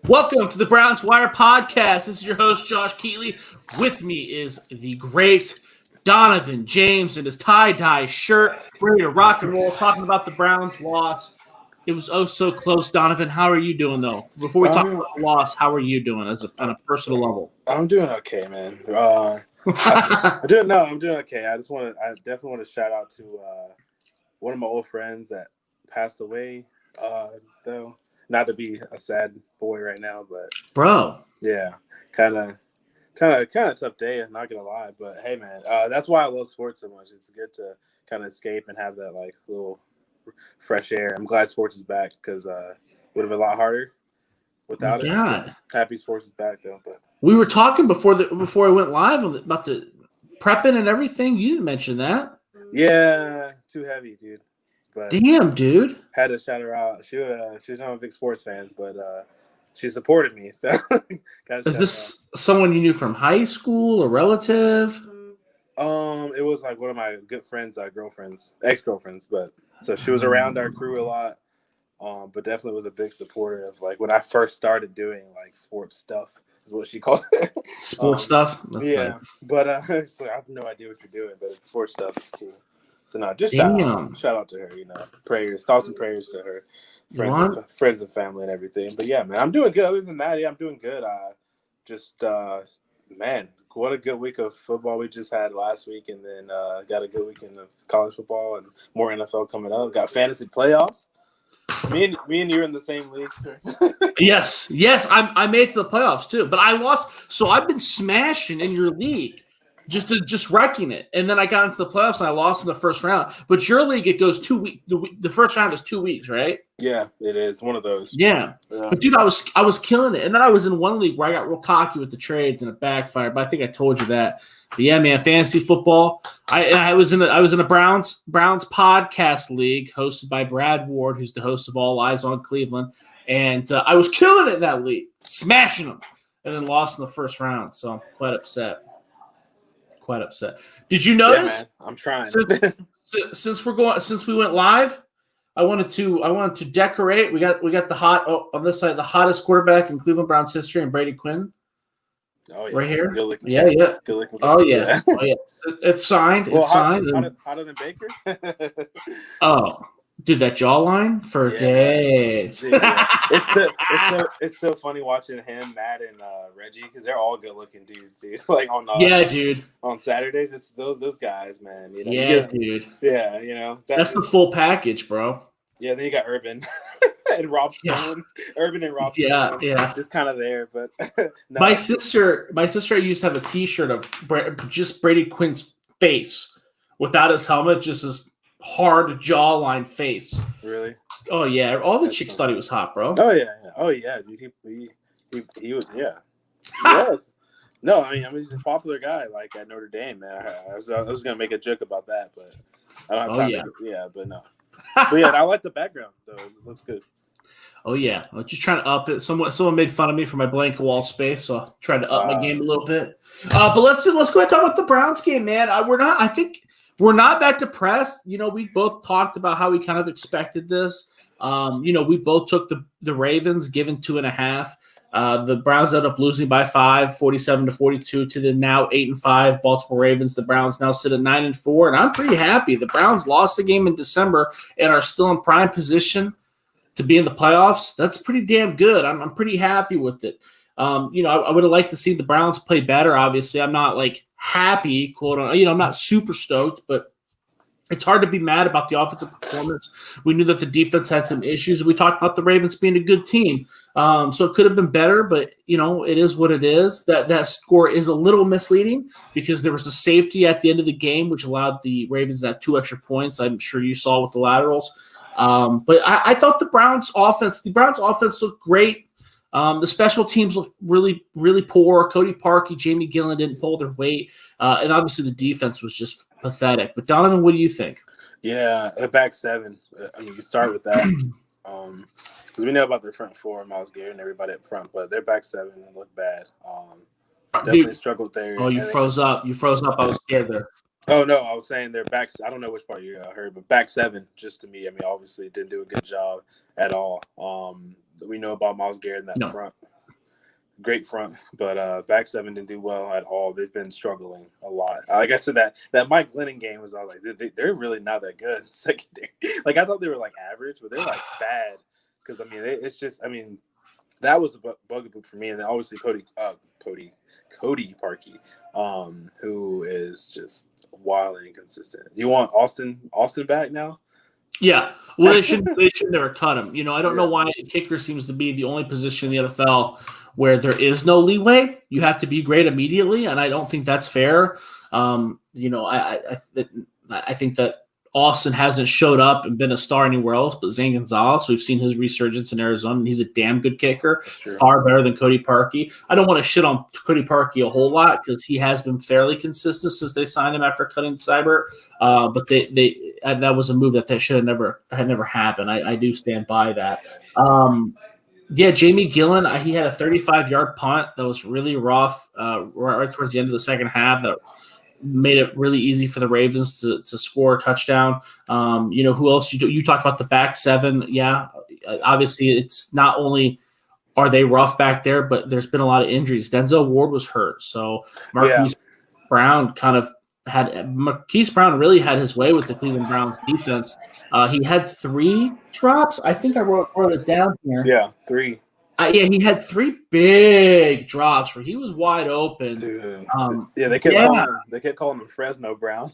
Welcome to the Browns Wire Podcast. This is your host, Josh Keatley. With me is the great Donovan James in his tie-dye shirt, ready to rock and roll, talking about the Browns' loss. It was oh so close, Donovan. How are you doing, though? Before we talk about the loss, how are you doing on a personal level? I'm doing okay, man. I'm doing okay. I definitely want to shout out to one of my old friends that passed away. Though, not to be a sad boy right now, but bro, yeah, kind of tough day. I'm not gonna lie, but hey, man, that's why I love sports so much. It's good to kind of escape and have that like little fresh air. I'm glad sports is back because would have been a lot harder without it. So, happy sports is back though. But we were talking before I went live about the prepping and everything. You didn't mention that. Yeah, too heavy, dude. But damn, dude. Had to shout her out. She was not a big sports fan, but she supported me. So is this someone you knew from high school, a relative? It was like one of my good friends, ex-girlfriends, but so she was around our crew a lot. But definitely was a big supporter of like when I first started doing like sports stuff is what she called it. Sports stuff? That's nice. But I have no idea what you're doing, but it's sports stuff is cool. So no, just shout out to her, thoughts and prayers to her friends and family and everything. But yeah, man, I'm doing good. Other than that, yeah, I'm doing good. Man, what a good week of football we just had last week, and then got a good weekend of college football and more NFL coming up. Got fantasy playoffs. Me and you're in the same league. Yes, I made it to the playoffs too, but I lost. So I've been smashing in your league, just wrecking it, and then I got into the playoffs and I lost in the first round. But your league, it goes 2 weeks. The first round is 2 weeks, right? Yeah, it is one of those. Yeah, but dude, I was killing it, and then I was in one league where I got real cocky with the trades and it backfired. But I think I told you that. But yeah, man, fantasy football. I was in a Browns podcast league hosted by Brad Ward, who's the host of All Eyes on Cleveland, and I was killing it in that league, smashing them, and then lost in the first round. So I'm quite upset. Did you notice? Yeah, man, I'm trying. Since we went live, I wanted to decorate. We got on this side the hottest quarterback in Cleveland Browns history, and Brady Quinn. Oh yeah, right here. Good looking. Yeah. Good looking. Oh yeah. It's signed. It's signed. Hotter than Baker. Oh, dude, that jawline for days. Dude, yeah. It's so funny watching him, Matt, and Reggie because they're all good looking dudes, dude. Like dude. On Saturdays, it's those guys, man. You know? Dude. Yeah, that's the full package, bro. Yeah, then you got Urban and Rob Stone. Yeah. Urban and Rob Stone. Yeah. Just kind of there, but no. My sister used to have a T-shirt of just Brady Quinn's face without his helmet, just his hard jawline face. Really? Oh yeah. All the chicks thought he was hot, bro. Oh yeah, dude. He was Yes. No, I mean he's a popular guy, like at Notre Dame, man. I was gonna make a joke about that, but I don't have time. But no. But yeah, I like the background though. It looks good. Oh yeah, I'm just trying to up it. Someone made fun of me for my blank wall space, so I tried to up my game a little bit. But let's go ahead and talk about the Browns game, man. I think we're not that depressed. We both talked about how we kind of expected this. We both took the Ravens given 2.5. The Browns ended up losing by 5, 47-42 to the now 8-5 Baltimore Ravens. The Browns now sit at 9-4, and I'm pretty happy. The Browns lost the game in December and are still in prime position to be in the playoffs. That's pretty damn good. I'm pretty happy with it. I would have liked to see the Browns play better. Obviously, I'm not like happy, quote unquote. I'm not super stoked, but it's hard to be mad about the offensive performance. We knew that the defense had some issues. We talked about the Ravens being a good team. So it could have been better, but, it is what it is. That score is a little misleading because there was a safety at the end of the game, which allowed the Ravens that 2 extra points. I'm sure you saw with the laterals. But I thought the Browns offense looked great. The special teams looked really, really poor. Cody Parkey, Jamie Gillan didn't pull their weight. And obviously the defense was just pathetic. But Donovan, what do you think? Yeah, at back seven. I mean, you start with that. Because we know about their front four, Myles Garrett and everybody up front, but their back seven looked bad. Definitely struggled there. Oh, you froze up. You froze up. I was scared there. Oh, no, I was saying their backs. I don't know which part you heard, but back seven, just to me, I mean, obviously didn't do a good job at all. We know about Myles Garrett in that front. great front, but back seven didn't do well at all. They've been struggling a lot. Like I said, that Mike Glennon game was all like they're really not that good in secondary. Like I thought they were like average, but they're like bad. Because I mean, it's just that was a bugaboo for me. And then obviously Cody Parkey, who is just wildly inconsistent. You want Austin back now? Yeah, well, they should never cut him. I don't know why kicker seems to be the only position in the NFL where there is no leeway. You have to be great immediately, and I don't think that's fair. I think that Austin hasn't showed up and been a star anywhere else, but Zane Gonzalez, we've seen his resurgence in Arizona, and he's a damn good kicker, far better than Cody Parkey. I don't want to shit on Cody Parkey a whole lot because he has been fairly consistent since they signed him after cutting Seibert, but that was a move that should have never happened. I do stand by that. Jamie Gillan, he had a 35-yard punt that was really rough right towards the end of the second half that made it really easy for the Ravens to score a touchdown. Who else? You talked about the back seven. Yeah, obviously it's not only are they rough back there, but there's been a lot of injuries. Denzel Ward was hurt, so Marquise Brown really had his way with the Cleveland Browns defense. He had 3 drops. I think I wrote it down here. Yeah, 3. He had 3 big drops where he was wide open. Dude. They kept calling him Fresno Brown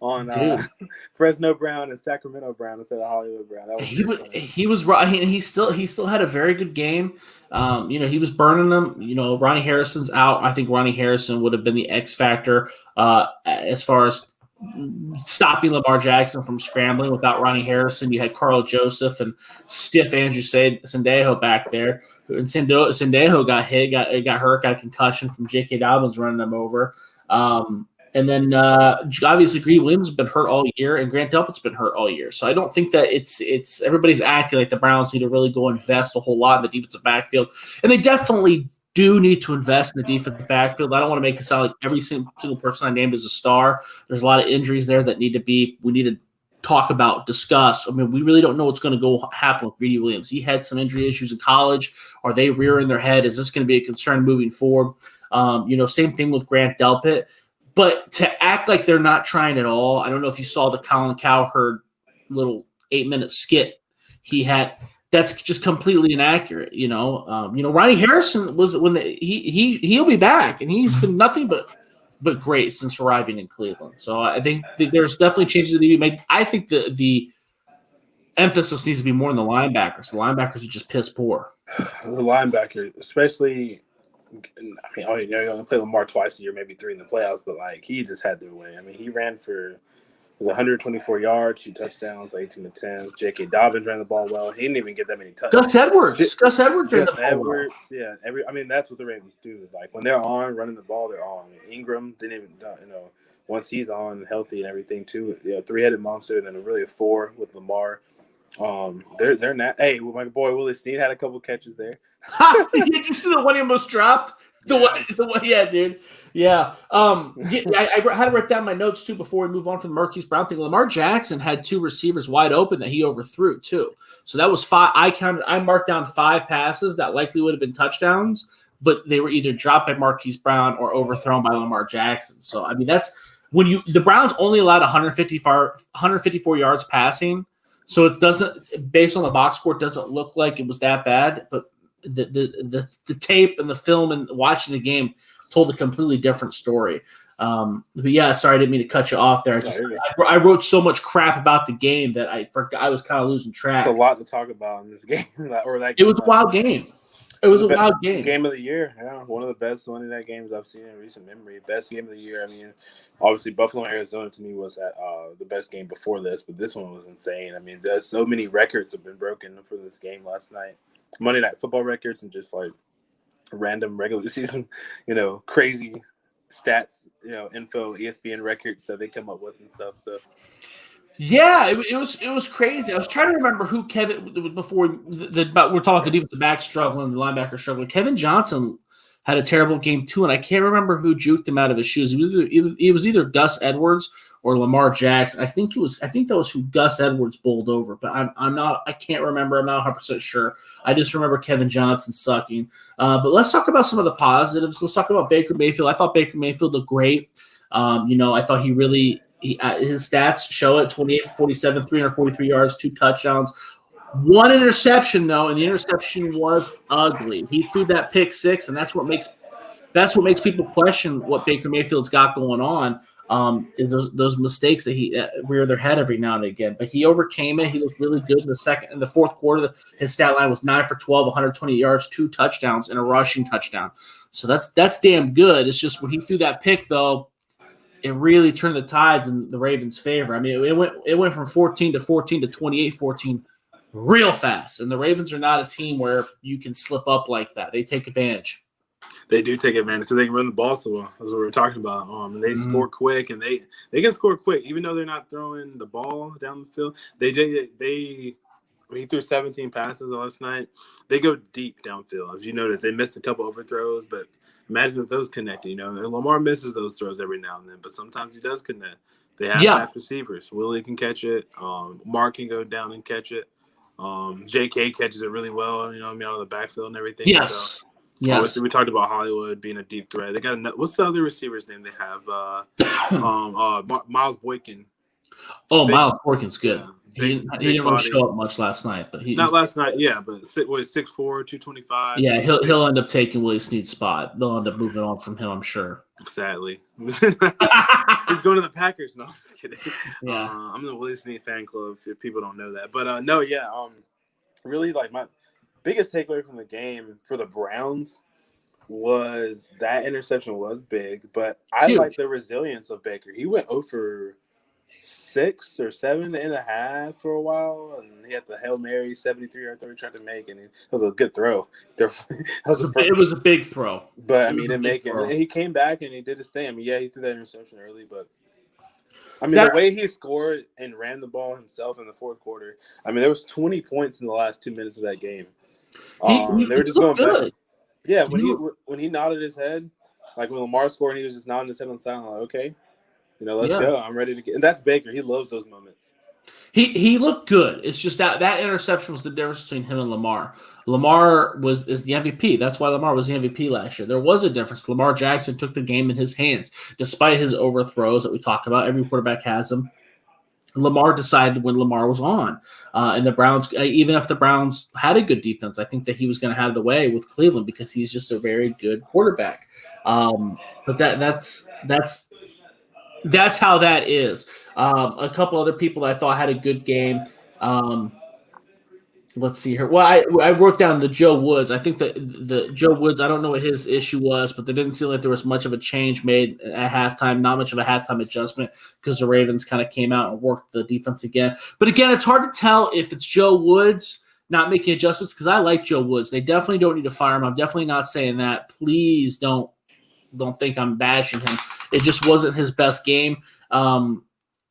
on Fresno Brown and Sacramento Brown instead of Hollywood Brown. That was he was right. He still had a very good game. He was burning them. Ronnie Harrison's out. I think Ronnie Harrison would have been the X factor as far as stopping Lamar Jackson from scrambling. Without Ronnie Harrison, you had Carl Joseph and stiff Andrew Sendejo back there. And Sendejo got hit, got hurt, got a concussion from J.K. Dobbins running them over. And then obviously Greedy Williams has been hurt all year, and Grant Delpit's been hurt all year. So I don't think that it's everybody's acting like the Browns need to really go invest a whole lot in the defensive backfield, and they definitely do need to invest in the defensive backfield. I don't want to make it sound like every single person I named is a star. There's a lot of injuries there that we need to talk about, discuss. I mean, we really don't know what's going to happen with Greedy Williams. He had some injury issues in college. Are they rearing their head? Is this going to be a concern moving forward? Same thing with Grant Delpit. But to act like they're not trying at all, I don't know if you saw the Colin Cowherd little 8-minute skit he had. That's just completely inaccurate. Ronnie Harrison was he'll be back, and he's been nothing but great since arriving in Cleveland. So I think there's definitely changes that need to be made. I think the emphasis needs to be more on the linebackers. The linebackers are just piss poor. The linebacker, especially. You only play Lamar twice a year, maybe 3 in the playoffs, but he just had their way. I mean, he ran for 124 yards, 2 touchdowns, 18-10. J.K. Dobbins ran the ball well. He didn't even get that many touchdowns. Gus Edwards ran the ball well. Yeah. That's what the Ravens do. When they're on running the ball, they're on. Ingram didn't even, once he's on healthy and everything too. 3-headed monster, and then really a 4 with Lamar. They're not. Hey, my boy Willie Snead had a couple catches there. Did you see the one he almost dropped? The one, yeah, dude. Yeah. I had to write down my notes too before we move on from the Marquise Brown thing. Lamar Jackson had 2 receivers wide open that he overthrew too. So that was 5. I marked down 5 passes that likely would have been touchdowns, but they were either dropped by Marquise Brown or overthrown by Lamar Jackson. So I mean, that's when the Browns only allowed 154 yards passing. So it doesn't, based on the box score, it doesn't look like it was that bad. But the tape and the film and watching the game told a completely different story. But yeah, sorry, I didn't mean to cut you off there. I wrote so much crap about the game that I forgot. I was kind of losing track. It's a lot to talk about in this game. It was a wild game. It was a wild game. Game of the year. Yeah, one of the best Monday night games I've seen in recent memory. Best game of the year. I mean, obviously Buffalo and Arizona to me was the best game before this, but this one was insane. I mean, there's so many records have been broken for this game last night. Monday Night Football records and just random regular season, crazy stats, info, ESPN records that they come up with and stuff. So. Yeah, it was crazy. I was trying to remember who Kevin before we're talking about the defensive back struggling, the linebacker struggling. Kevin Johnson had a terrible game too, and I can't remember who juked him out of his shoes. It was either Gus Edwards or Lamar Jackson. I think that was who Gus Edwards bowled over, but I can't remember. I'm not 100% sure. I just remember Kevin Johnson sucking. But let's talk about some of the positives. Let's talk about Baker Mayfield. I thought Baker Mayfield looked great. I thought his stats show it: 28 for 47, 343 yards, 2 touchdowns. 1 interception, though, and the interception was ugly. He threw that pick 6, and that's what makes people question what Baker Mayfield's got going on. Is those mistakes that he rear their head every now and again. But he overcame it. He looked really good in the fourth quarter. His stat line was 9 for 12, 120 yards, 2 touchdowns, and a rushing touchdown. So that's damn good. It's just when he threw that pick, though, it really turned the tides in the Ravens' favor. I mean, it went from 14 to 14 to 28-14 real fast. And the Ravens are not a team where you can slip up like that. They take advantage. They do take advantage. So they can run the ball so well. That's what we were talking about. And they score quick, and they can score quick, even though they're not throwing the ball down the field. He threw 17 passes last night. They go deep downfield. As you notice, they missed a couple overthrows, but imagine if those connected. And Lamar misses those throws every now and then, but sometimes he does connect. They have fast receivers. Willie can catch it. Mark can go down and catch it. J.K. catches it really well, out of the backfield and everything. Yes. So, yes. We talked about Hollywood being a deep threat. They got what's the other receiver's name they have? Miles Boykin. Miles Boykin's good. Yeah, he didn't really show up much last night, but not last night. Yeah, but 6'4", 225. Yeah, he'll end up taking Willie Snead's spot. They'll end up moving on from him, I'm sure. Sadly, he's going to the Packers. No, I'm just kidding. Yeah, I'm the Willie Snead fan club. If people don't know that, but really like my biggest takeaway from the game for the Browns was that interception was big, but I like the resilience of Baker. He went 0 for 6 or 7.5 for a while, and he had the Hail Mary 73-yard throw he tried to make, and it was a good throw. It was a big throw, but I mean, he came back and he did his thing. I mean, he threw that interception early, but I mean, the way he scored and ran the ball himself in the fourth quarter. I mean, there was 20 points in the last 2 minutes of that game. They were just going back. Yeah, when he nodded his head, like when Lamar scored, he was just nodding his head on the sideline, like, okay. Let's go. I'm ready to get. And that's Baker. He loves those moments. He looked good. It's just that interception was the difference between him and Lamar. Lamar is the MVP. That's why Lamar was the MVP last year. There was a difference. Lamar Jackson took the game in his hands, despite his overthrows that we talk about. Every quarterback has them. Lamar decided when Lamar was on. And the Browns, even if the Browns had a good defense, I think that he was going to have the way with Cleveland because he's just a very good quarterback. But that's how that is. A couple other people that I thought had a good game. Let's see here. Well, I wrote down the Joe Woods. I think that the Joe Woods, I don't know what his issue was, but there didn't seem like there was much of a change made at halftime, not much of a halftime adjustment because the Ravens kind of came out and worked the defense again. But again, it's hard to tell if it's Joe Woods not making adjustments because I like Joe Woods. They definitely don't need to fire him. I'm definitely not saying that. Please don't think I'm bashing him. It just wasn't his best game.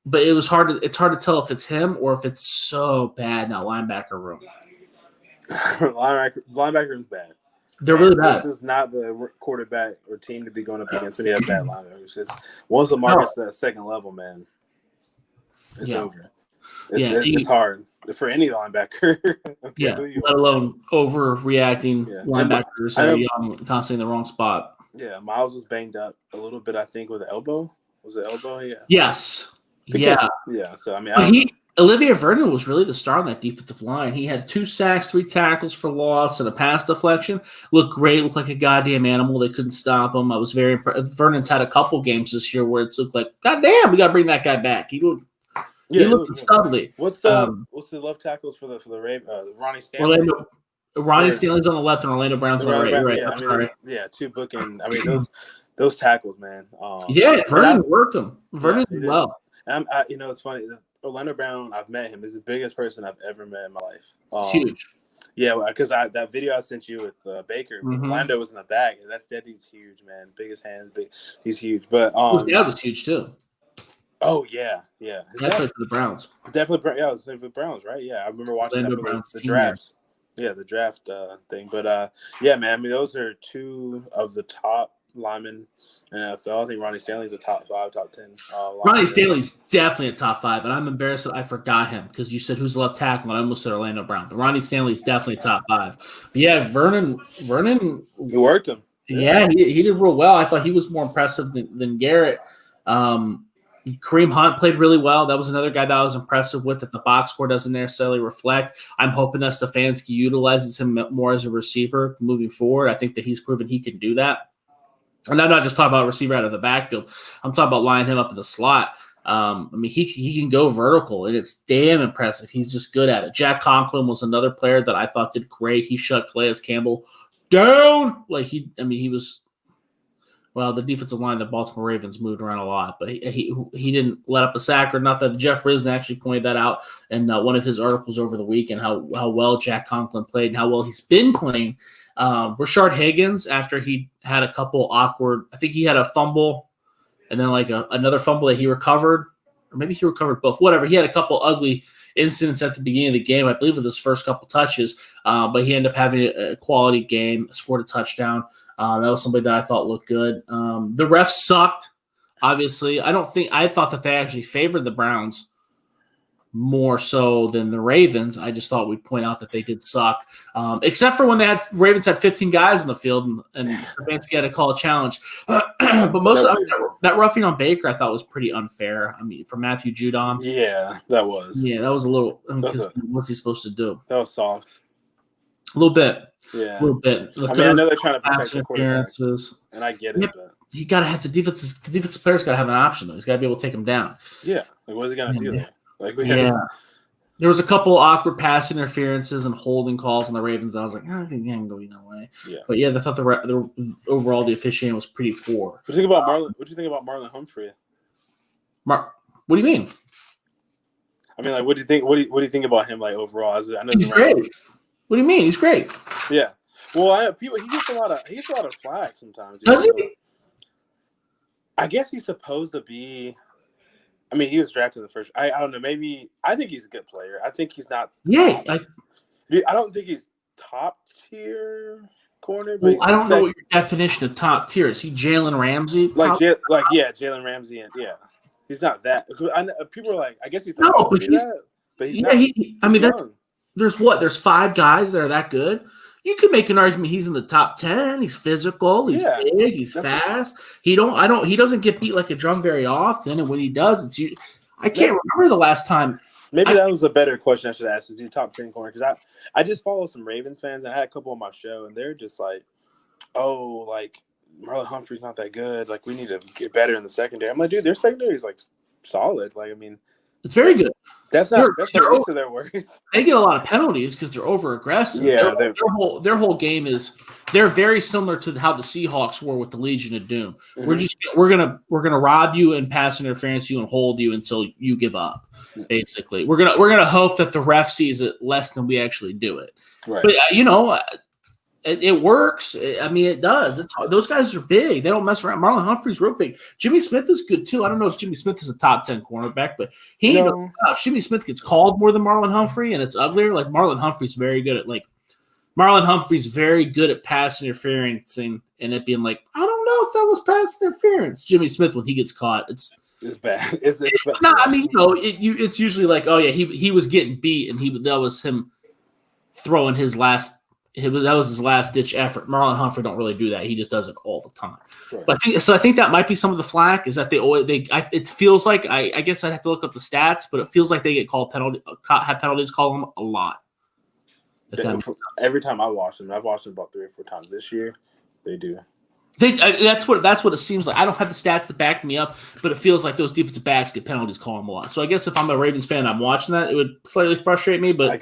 But it's hard to tell if it's him or if it's so bad in that linebacker room. linebacker room's bad. They're really bad. This is not the quarterback or team to be going up against when you have bad linebackers. Just once Lamar gets to that second level, man, it's over. It's hard for any linebacker. Let alone overreacting linebackers that are young, constantly in the wrong spot. Yeah, Miles was banged up a little bit, I think, with the elbow. Was it elbow? Yeah. Yes. Yeah. So, I mean, Olivier Vernon was really the star on that defensive line. He had 2 sacks, 3 tackles for loss, and a pass deflection. Looked great. Looked like a goddamn animal. They couldn't stop him. I was very impressed. Vernon's had a couple games this year where it's looked like, goddamn, we got to bring that guy back. He looked studly. What's the left tackles for the Ravens? Ronnie Stanley. Ronnie Stanley's on the left and Orlando Brown's on the right. Yeah, 2 booking. I mean, those tackles, man. Vernon worked them. Vernon did well. And it's funny. Orlando Brown, I've met him. Is the biggest person I've ever met in my life. It's huge. Yeah, because that video I sent you with Baker, Orlando was in the back. That dude's huge, man. Biggest hands, he's huge. But his dad was huge too. Oh yeah. Definitely for the Browns. Definitely, it was for the Browns, right? Yeah, I remember watching that for the drafts. Yeah, the draft thing. But yeah, man. I mean, those are two of the top linemen in NFL. I think Ronnie Stanley's a top 5, top 10. Ronnie Stanley's definitely a top 5, and I'm embarrassed that I forgot him because you said who's left tackle, and I almost said Orlando Brown. But Ronnie Stanley's definitely top 5. But yeah, Vernon, he worked him. Yeah, he did real well. I thought he was more impressive than Garrett. Kareem Hunt played really well. That was another guy that I was impressive with that the box score doesn't necessarily reflect. I'm hoping that Stefanski utilizes him more as a receiver moving forward. I think that he's proven he can do that. And I'm not just talking about receiver out of the backfield. I'm talking about lining him up in the slot. I mean, he can go vertical, and it's damn impressive. He's just good at it. Jack Conklin was another player that I thought did great. He shut Calais Campbell down. He was. Well, the defensive line, the Baltimore Ravens moved around a lot, but he didn't let up a sack or nothing. Jeff Risden actually pointed that out in one of his articles over the week, and how well Jack Conklin played and how well he's been playing. Rashard Higgins, after he had a couple awkward, I think he had a fumble and then another fumble that he recovered, or maybe he recovered both. Whatever, he had a couple ugly incidents at the beginning of the game, I believe, with his first couple touches, but he ended up having a quality game, scored a touchdown. That was somebody that I thought looked good. The refs sucked, obviously. I thought that they actually favored the Browns more so than the Ravens. I just thought we'd point out that they did suck, except for when Ravens had 15 guys in the field and Stefanski had to call a challenge. But most of that roughing on Baker I thought was pretty unfair. I mean, for Matthew Judon. Yeah, that was. Yeah, that was a little. What's he supposed to do? That was soft. A little bit. Yeah, a little bit. I mean, I know they're trying to protect the quarterbacks, and I get it. Yep. But You got to have the defensive player's got to have an option, though. He's got to be able to take him down. Yeah, what is he gonna do there? There was a couple awkward pass interferences and holding calls on the Ravens. I was like, I think he can go either way. Yeah, but yeah, I thought the overall the officiating was pretty poor. What do you think about Marlon? What do you think about Marlon Humphrey? What do you mean? I mean, what do you think? What do you think about him, overall? I know he's great. What do you mean? He's great. Yeah. Well, he gets a lot of flack sometimes. Does he? I guess he's supposed to be. I mean, he was drafted in the first. I don't know. Maybe I think he's a good player. I think he's not. Yeah. I don't think he's top tier corner. But I don't know what your definition of top tier is. He Jaylen Ramsey? Jaylen Ramsey, and yeah, he's not that. People are like, I guess he's no, but he's that, but he's not. I mean, there's 5 guys that are that good. You could make an argument he's in the top 10. He's physical. He's big. He's fast. He doesn't get beat like a drum very often. And when he does, I can't remember the last time. Maybe that was a better question I should ask. Is he top 10 corner? Because I just follow some Ravens fans, and I had a couple on my show, and they're just like, Marlon Humphrey's not that good. We need to get better in the secondary. I'm like, dude, their secondary is solid. It's very good. That's not least of their worries. They get a lot of penalties because they're over aggressive. Yeah, their whole game is they're very similar to how the Seahawks were with the Legion of Doom. Mm-hmm. We're gonna rob you and pass interference you and hold you until you give up. Basically, we're gonna hope that the ref sees it less than we actually do it. Right. But it works. I mean, it does. Those guys are big. They don't mess around. Marlon Humphrey's real big. Jimmy Smith is good too. I don't know if Jimmy Smith is a top 10 cornerback, but Jimmy Smith gets called more than Marlon Humphrey, and it's uglier. Marlon Humphrey's very good at pass interference and it being I don't know if that was pass interference. Jimmy Smith, when he gets caught, it's bad. It's bad. No, I mean, it's usually he was getting beat and that was him throwing his last. That was his last ditch effort. Marlon Humphrey don't really do that. He just does it all the time. Sure. But I think that might be some of the flack is that it feels like I guess I'd have to look up the stats, but it feels like they get have penalties called them a lot. Every time I watch them, I've watched them about 3 or 4 times this year. They do. That's what it seems like. I don't have the stats to back me up, but it feels like those defensive backs get penalties called them a lot. So I guess if I'm a Ravens fan, I'm watching that, it would slightly frustrate me. But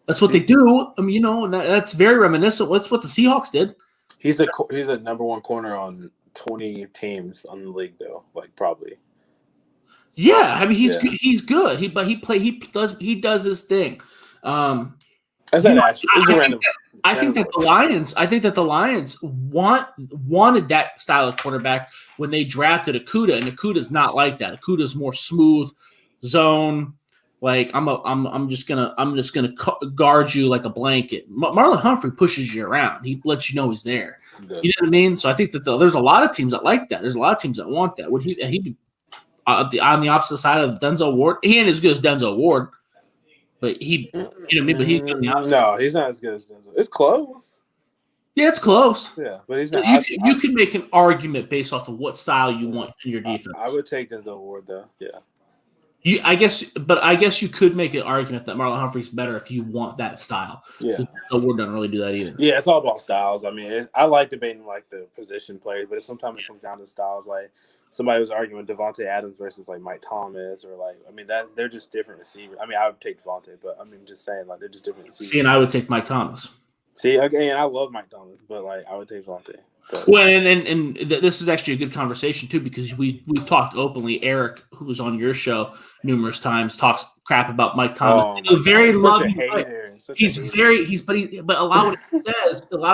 that's what they do. I mean, that's very reminiscent. That's what the Seahawks did. He's a number 1 corner on 20 teams on the league, though. Probably. Yeah, I mean he's good. He does his thing. I think that the Lions wanted that style of quarterback when they drafted Okudah, and Okudah's not like that. Okudah's more smooth zone. Like I'm just gonna guard you like a blanket. Marlon Humphrey pushes you around. He lets you know he's there. Yeah. You know what I mean? So I think that there's a lot of teams that like that. There's a lot of teams that want that. Would he be on the opposite side of Denzel Ward? He ain't as good as Denzel Ward, but he, you know what I mean? But he's good. No, he's not as good as Denzel. It's close. Yeah, it's close. Yeah, but he's not. You can make an argument based off of what style you want in your defense. I would take Denzel Ward though. Yeah. I guess you could make an argument that Marlon Humphrey's better if you want that style. Yeah. So Ward doesn't really do that either. Yeah, it's all about styles. I mean, I like debating like the position players, but sometimes it comes down to styles. Like somebody was arguing Devontae Adams versus like Mike Thomas, or like that they're just different receivers. I mean, I would take Devontae, but I mean, just saying like they're just different receivers. See, and I would take Mike Thomas. See, again, I love Mike Thomas, but like I would take Devontae. Well, and this is actually a good conversation too, because we've talked openly. Eric, who was on your show numerous times, talks crap about Mike Thomas. He's very loving. But a lot of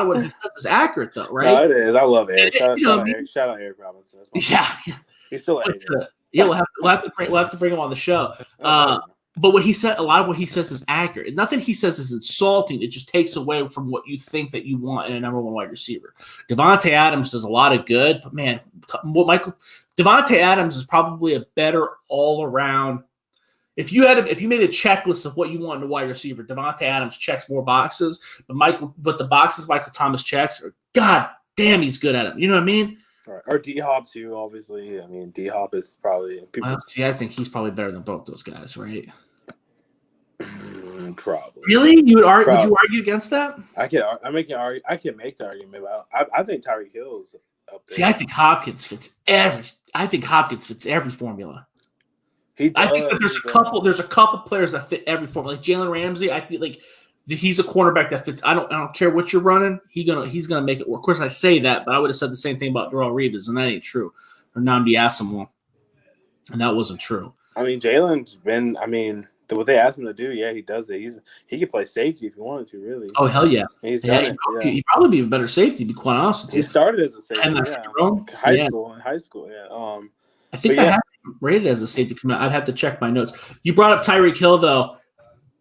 what he says is accurate though, right? No, it is. I love Eric. Shout out Eric Robinson. Yeah, he's still a hater. Yeah, we'll have to bring him on the show. But what he said, a lot of what he says is accurate. Nothing he says is insulting. It just takes away from what you think that you want in a number one wide receiver. Devontae Adams does a lot of good, but man, Devontae Adams is probably a better all around. If you made a checklist of what you want in a wide receiver, Devontae Adams checks more boxes, but the boxes Michael Thomas checks are god damn he's good at them. You know what I mean? Right. Or D-Hop too, obviously. I mean, D-Hop is probably I think he's probably better than both those guys, right? Probably. Really? Would you argue against that? I can make the argument, but I think Tyreek Hill is up there. See, I think Hopkins fits every formula. I think that there's a couple players that fit every formula. Like Jaylen Ramsey, I feel like he's a cornerback that fits. I don't care what you're running. He's gonna make it work. Of course, I say that, but I would have said the same thing about Darrelle Reeves, and that ain't true. Or Nnamdi Asomugha, and that wasn't true. I mean, Jalen's been. I mean, what they asked him to do, yeah, he does it. He could play safety if he wanted to, really. Oh hell yeah, he's done it. He'd probably be a better safety, to be quite honest with you. He started as a safety, in high school, yeah. I think I have him rated as a safety coming out. I'd have to check my notes. You brought up Tyreek Hill though.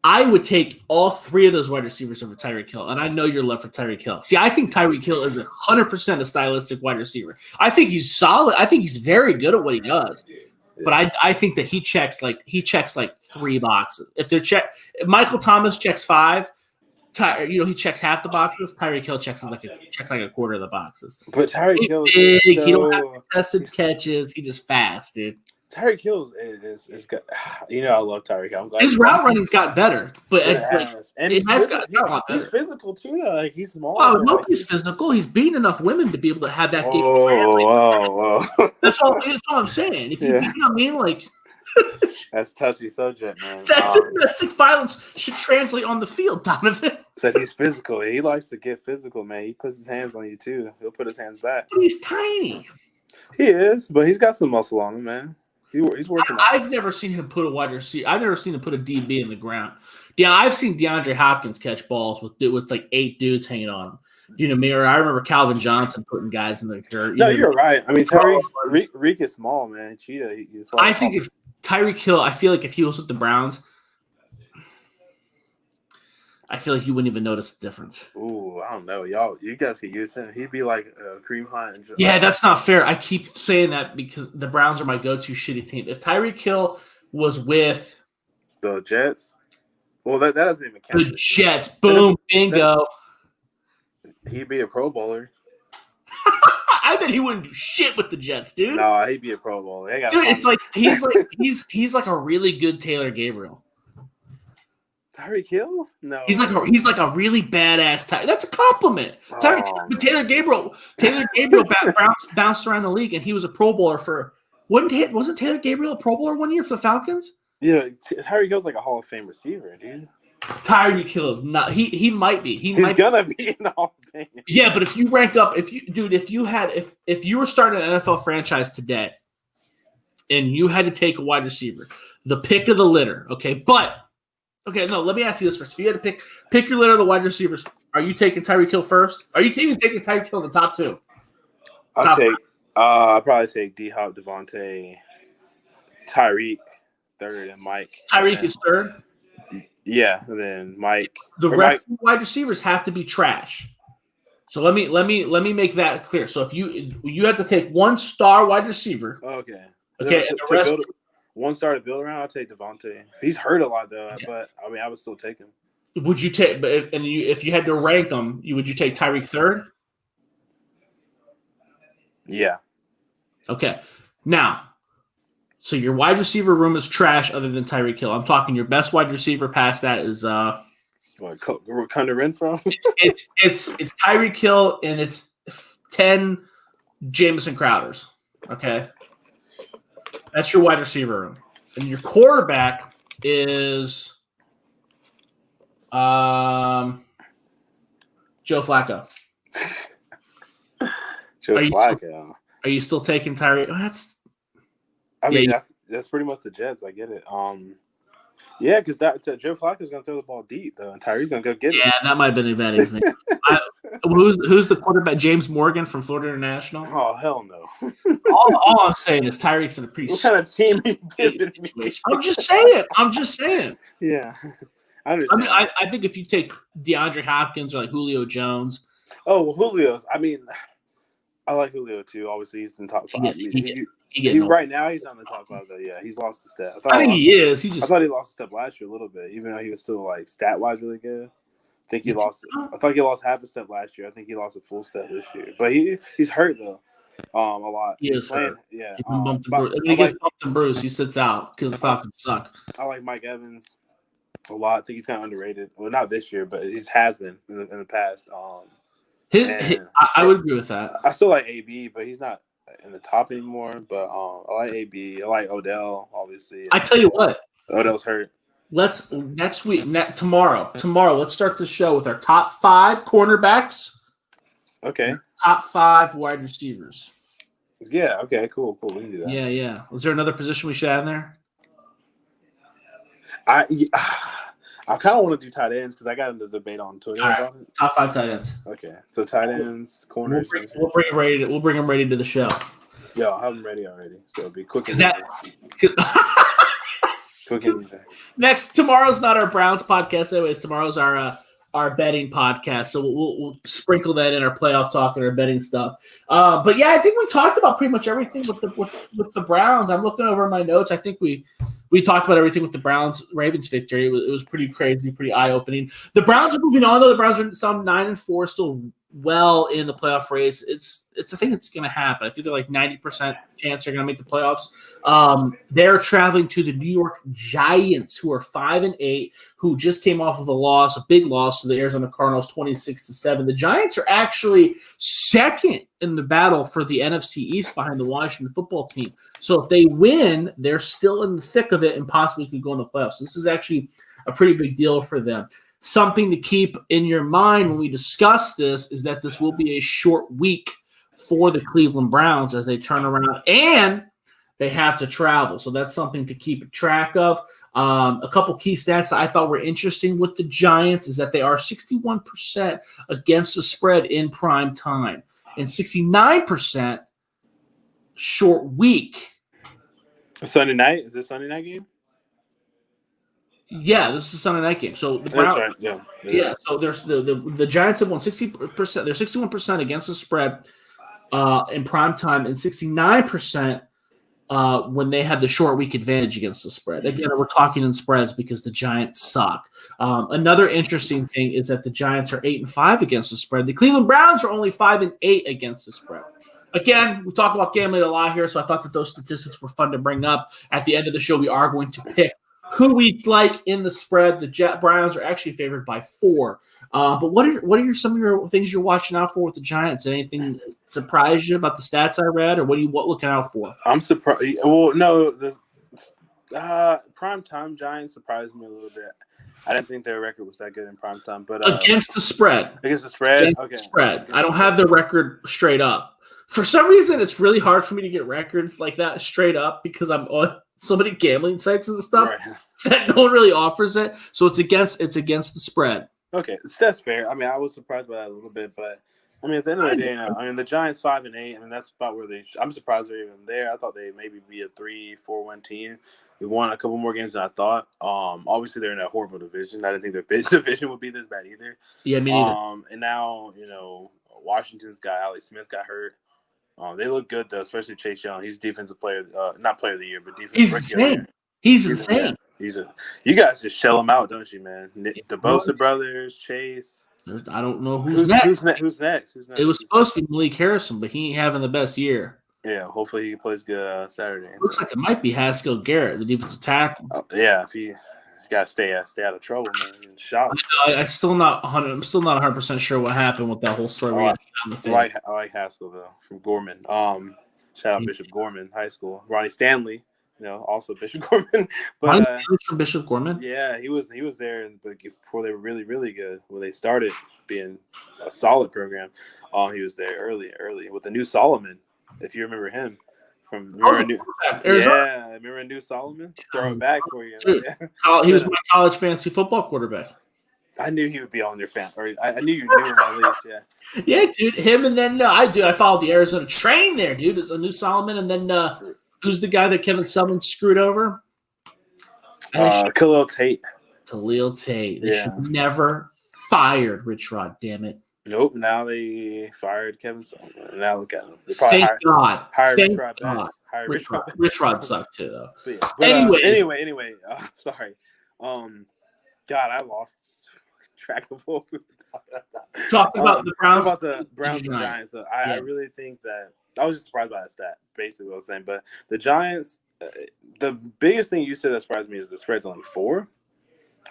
I would take all three of those wide receivers over Tyreek Hill, and I know you're left for Tyreek Hill. See, I think Tyreek Hill is 100% a stylistic wide receiver. I think he's solid. I think he's very good at what he does. But I think that he checks like three boxes. If Michael Thomas checks five, he checks half the boxes. Tyreek Hill checks like a quarter of the boxes. But Tyreek Hill is big. He don't have contested catches. He's just fast, dude. Tyreek Hill is good. I love Tyreek Hill. I'm glad his route running's got better, but he's physical too. Though. Like he's small. Oh, no, he's physical. He's beaten enough women to be able to have that game. Whoa. That's all I'm saying. If you know what I mean, like that's a touchy subject, man. That domestic violence should translate on the field, Donovan. Said he's physical. He likes to get physical, man. He puts his hands on you too. He'll put his hands back. But he's tiny. He is, but he's got some muscle on him, man. He's working. I've never seen him put a wide receiver. I've never seen him put a DB in the ground. Yeah, I've seen DeAndre Hopkins catch balls with like 8 dudes hanging on him. You know, I remember Calvin Johnson putting guys in the dirt. You're right. I mean, Reek is small, man. Cheetah. I think if Tyreek Hill, I feel like if he was with the Browns, I feel like you wouldn't even notice the difference. Ooh, I don't know. You guys could use him. He'd be like Kareem Hunt. That's not fair. I keep saying that because the Browns are my go-to shitty team. If Tyreek Hill was with the Jets, well, that doesn't even count. The Jets, boom, bingo. He'd be a Pro Bowler. I bet he wouldn't do shit with the Jets, dude. No, he'd be a Pro Bowler. Dude, it's like he's like a really good Taylor Gabriel. Tyreek Hill? No. He's like a really badass type. That's a compliment. Taylor Gabriel bounced around the league, and he was a Pro Bowler for wasn't Taylor Gabriel a Pro Bowler one year for the Falcons? Yeah, Tyreek Hill's like a Hall of Fame receiver, dude. Tyreek Hill is not. He might be. He's gonna be in the Hall of Fame. Yeah, but if you rank up, if you were starting an NFL franchise today, and you had to take a wide receiver, the pick of the litter, okay, but. Okay, no, let me ask you this first. If you had to pick your litter of the wide receivers, are you taking Tyreek Hill first? Are you even taking Tyreek Hill in the top 2? I'll probably take D-Hop, Devontae, Tyreek, third, and Mike. Tyreek is third. Yeah, and then Mike. The rest of the wide receivers have to be trash. So let me make that clear. So if you have to take one star wide receiver. Okay. Okay. And the rest one star to build around, I'll take Devontae. He's hurt a lot though, but I mean I would still take him. Would you take? If you had to rank them, would you take Tyreek third? Yeah. Okay. Now, so your wide receiver room is trash other than Tyreek Hill. I'm talking your best wide receiver past that is what Hunter Renfrow? it's Tyreek Hill and it's 10 Jamison Crowders. Okay. That's your wide receiver room. And your quarterback is Joe Flacco. Are you still taking Tyreek? Oh, that's pretty much the Jets. I get it. Yeah, because Joe Flacco's gonna throw the ball deep though, and Tyreek's gonna go get it. Yeah, that might have been a bad example. Who's the quarterback? James Morgan from Florida International. Oh hell no! all I'm saying is Tyreek's in a pretty. What kind of team are you giving me? I'm just saying. Yeah, I understand. I mean, I think if you take DeAndre Hopkins or like Julio Jones. Oh, well, Julio's. I mean, I like Julio too. Obviously, he's in top 5. Right now, he's on the top 5 though. Yeah, he's lost a step. I think he is. I thought he lost a step last year a little bit, even though he was still like stat wise really good. I think he lost. I thought he lost half a step last year. I think he lost a full step this year. But he's hurt though, a lot. He is hurt. Yeah. He gets bumped and bruised. He sits out because the Falcons suck. I like Mike Evans a lot. I think he's kind of underrated. Well, not this year, but he has been in the past. I would agree with that. I still like AB, but he's not in the top anymore. But I like AB. I like Odell, obviously. I tell you what, Odell's hurt. Let's tomorrow. Let's start the show with our top 5 cornerbacks. Okay. Top 5 wide receivers. Yeah. Okay. Cool. We can do that. Yeah. Was there another position we should add in there? I kind of want to do tight ends because I got into debate on Twitter about it. Top 5 tight ends. Okay, so tight ends, corners. We'll bring them ready to the show. Yeah, I'll have them ready already. So it'll be quick. Quick and easy. Tomorrow's not our Browns podcast, anyways. Tomorrow's our betting podcast. So we'll sprinkle that in our playoff talk and our betting stuff. But yeah, I think we talked about pretty much everything with the Browns. I'm looking over my notes. I think we talked about everything with the Ravens victory. It was pretty crazy, pretty eye-opening. The Browns are moving on, though. The Browns are some 9-4, still well in the playoff race. I think it's going to happen. I think they're like 90% chance they're going to make the playoffs. They're traveling to the New York Giants, who are 5-8, who just came off of a big loss to the Arizona Cardinals, 26-7. The Giants are actually second in the battle for the NFC East behind the Washington football team. So if they win, they're still in the thick of it and possibly could go in the playoffs. This is actually a pretty big deal for them. Something to keep in your mind when we discuss this is that this will be a short week for the Cleveland Browns as they turn around and they have to travel. So that's something to keep track of. A couple key stats that I thought were interesting with the Giants is that they are 61% against the spread in prime time and 69% short week. Sunday night? Is this Sunday night game? Yeah, this is a Sunday night game. So the Browns, right. Yeah. So there's the Giants have won 60%. They're 61% against the spread in prime time, and 69% when they have the short week advantage against the spread. Again, we're talking in spreads because the Giants suck. Another interesting thing is that the Giants are 8-5 against the spread. The Cleveland Browns are only 5-8 against the spread. Again, we talk about gambling a lot here, so I thought that those statistics were fun to bring up. At the end of the show, we are going to pick who we like in the spread. The Browns are actually favored by 4. But what are some of your things you're watching out for with the Giants? Anything surprise you about the stats I read, or what looking out for? I'm surprised. Well, no, the prime time Giants surprised me a little bit. I didn't think their record was that good in prime time, but against the spread. Against the spread. Against the spread. I don't have the record straight up. For some reason, it's really hard for me to get records like that straight up because I'm on so many gambling sites and stuff that no one really offers it. So it's against the spread. Okay, that's fair. I mean, I was surprised by that a little bit, but I mean, at the end of the day, the Giants 5-8. I mean, that's about where I'm surprised they're even there. I thought they'd maybe be a 3-4 win team. We won a couple more games than I thought. Obviously they're in a horrible division. I didn't think their division would be this bad either. Yeah, me neither. And now, Washington's guy, Alex Smith, got hurt. They look good though, especially Chase Young. He's defensive player, not player of the year, but defensive He's rookie of the year. insane. He's insane. You guys just shell him out, don't you, man? The Bosa brothers, Chase. I don't know who's next. Who's next? It was supposed to be Malik Harrison, but he ain't having the best year. Yeah, hopefully he plays good Saturday. Looks like it might be Haskell Garrett, the defensive tackle. If he's got to stay out of trouble, man. Shot. I'm still not 100% sure what happened with that whole story. I like Haskell though from Gorman. Shout out Bishop Gorman High School. Ronnie Stanley, also Bishop Gorman. But Ronnie Stanley's from Bishop Gorman. Yeah, he was there before they were really, really good. When they started being a solid program, he was there early with the new Solomon. If you remember him from Arizona. Remember New Solomon? Throw it back for you. Dude, he was my college fantasy football quarterback. I knew he would be on your fan. Or I knew you knew him at least. Yeah. Yeah, dude. Him and then I followed the Arizona train there, dude. It's a New Solomon, and then who's the guy that Kevin Sumlin screwed over? Khalil Tate. They should never fired Rich Rod. Damn it. Nope. Now they fired Kevin Sumlin. Now look at them. They probably hired Rich Rod back. Rich Rod sucked too, though. But anyway. Sorry. God, I lost track of what we were talking about. The Browns. About the Browns and Giants. I really think that I was just surprised by that stat. Basically, what I was saying. But the Giants. The biggest thing you said that surprised me is the spread's only 4.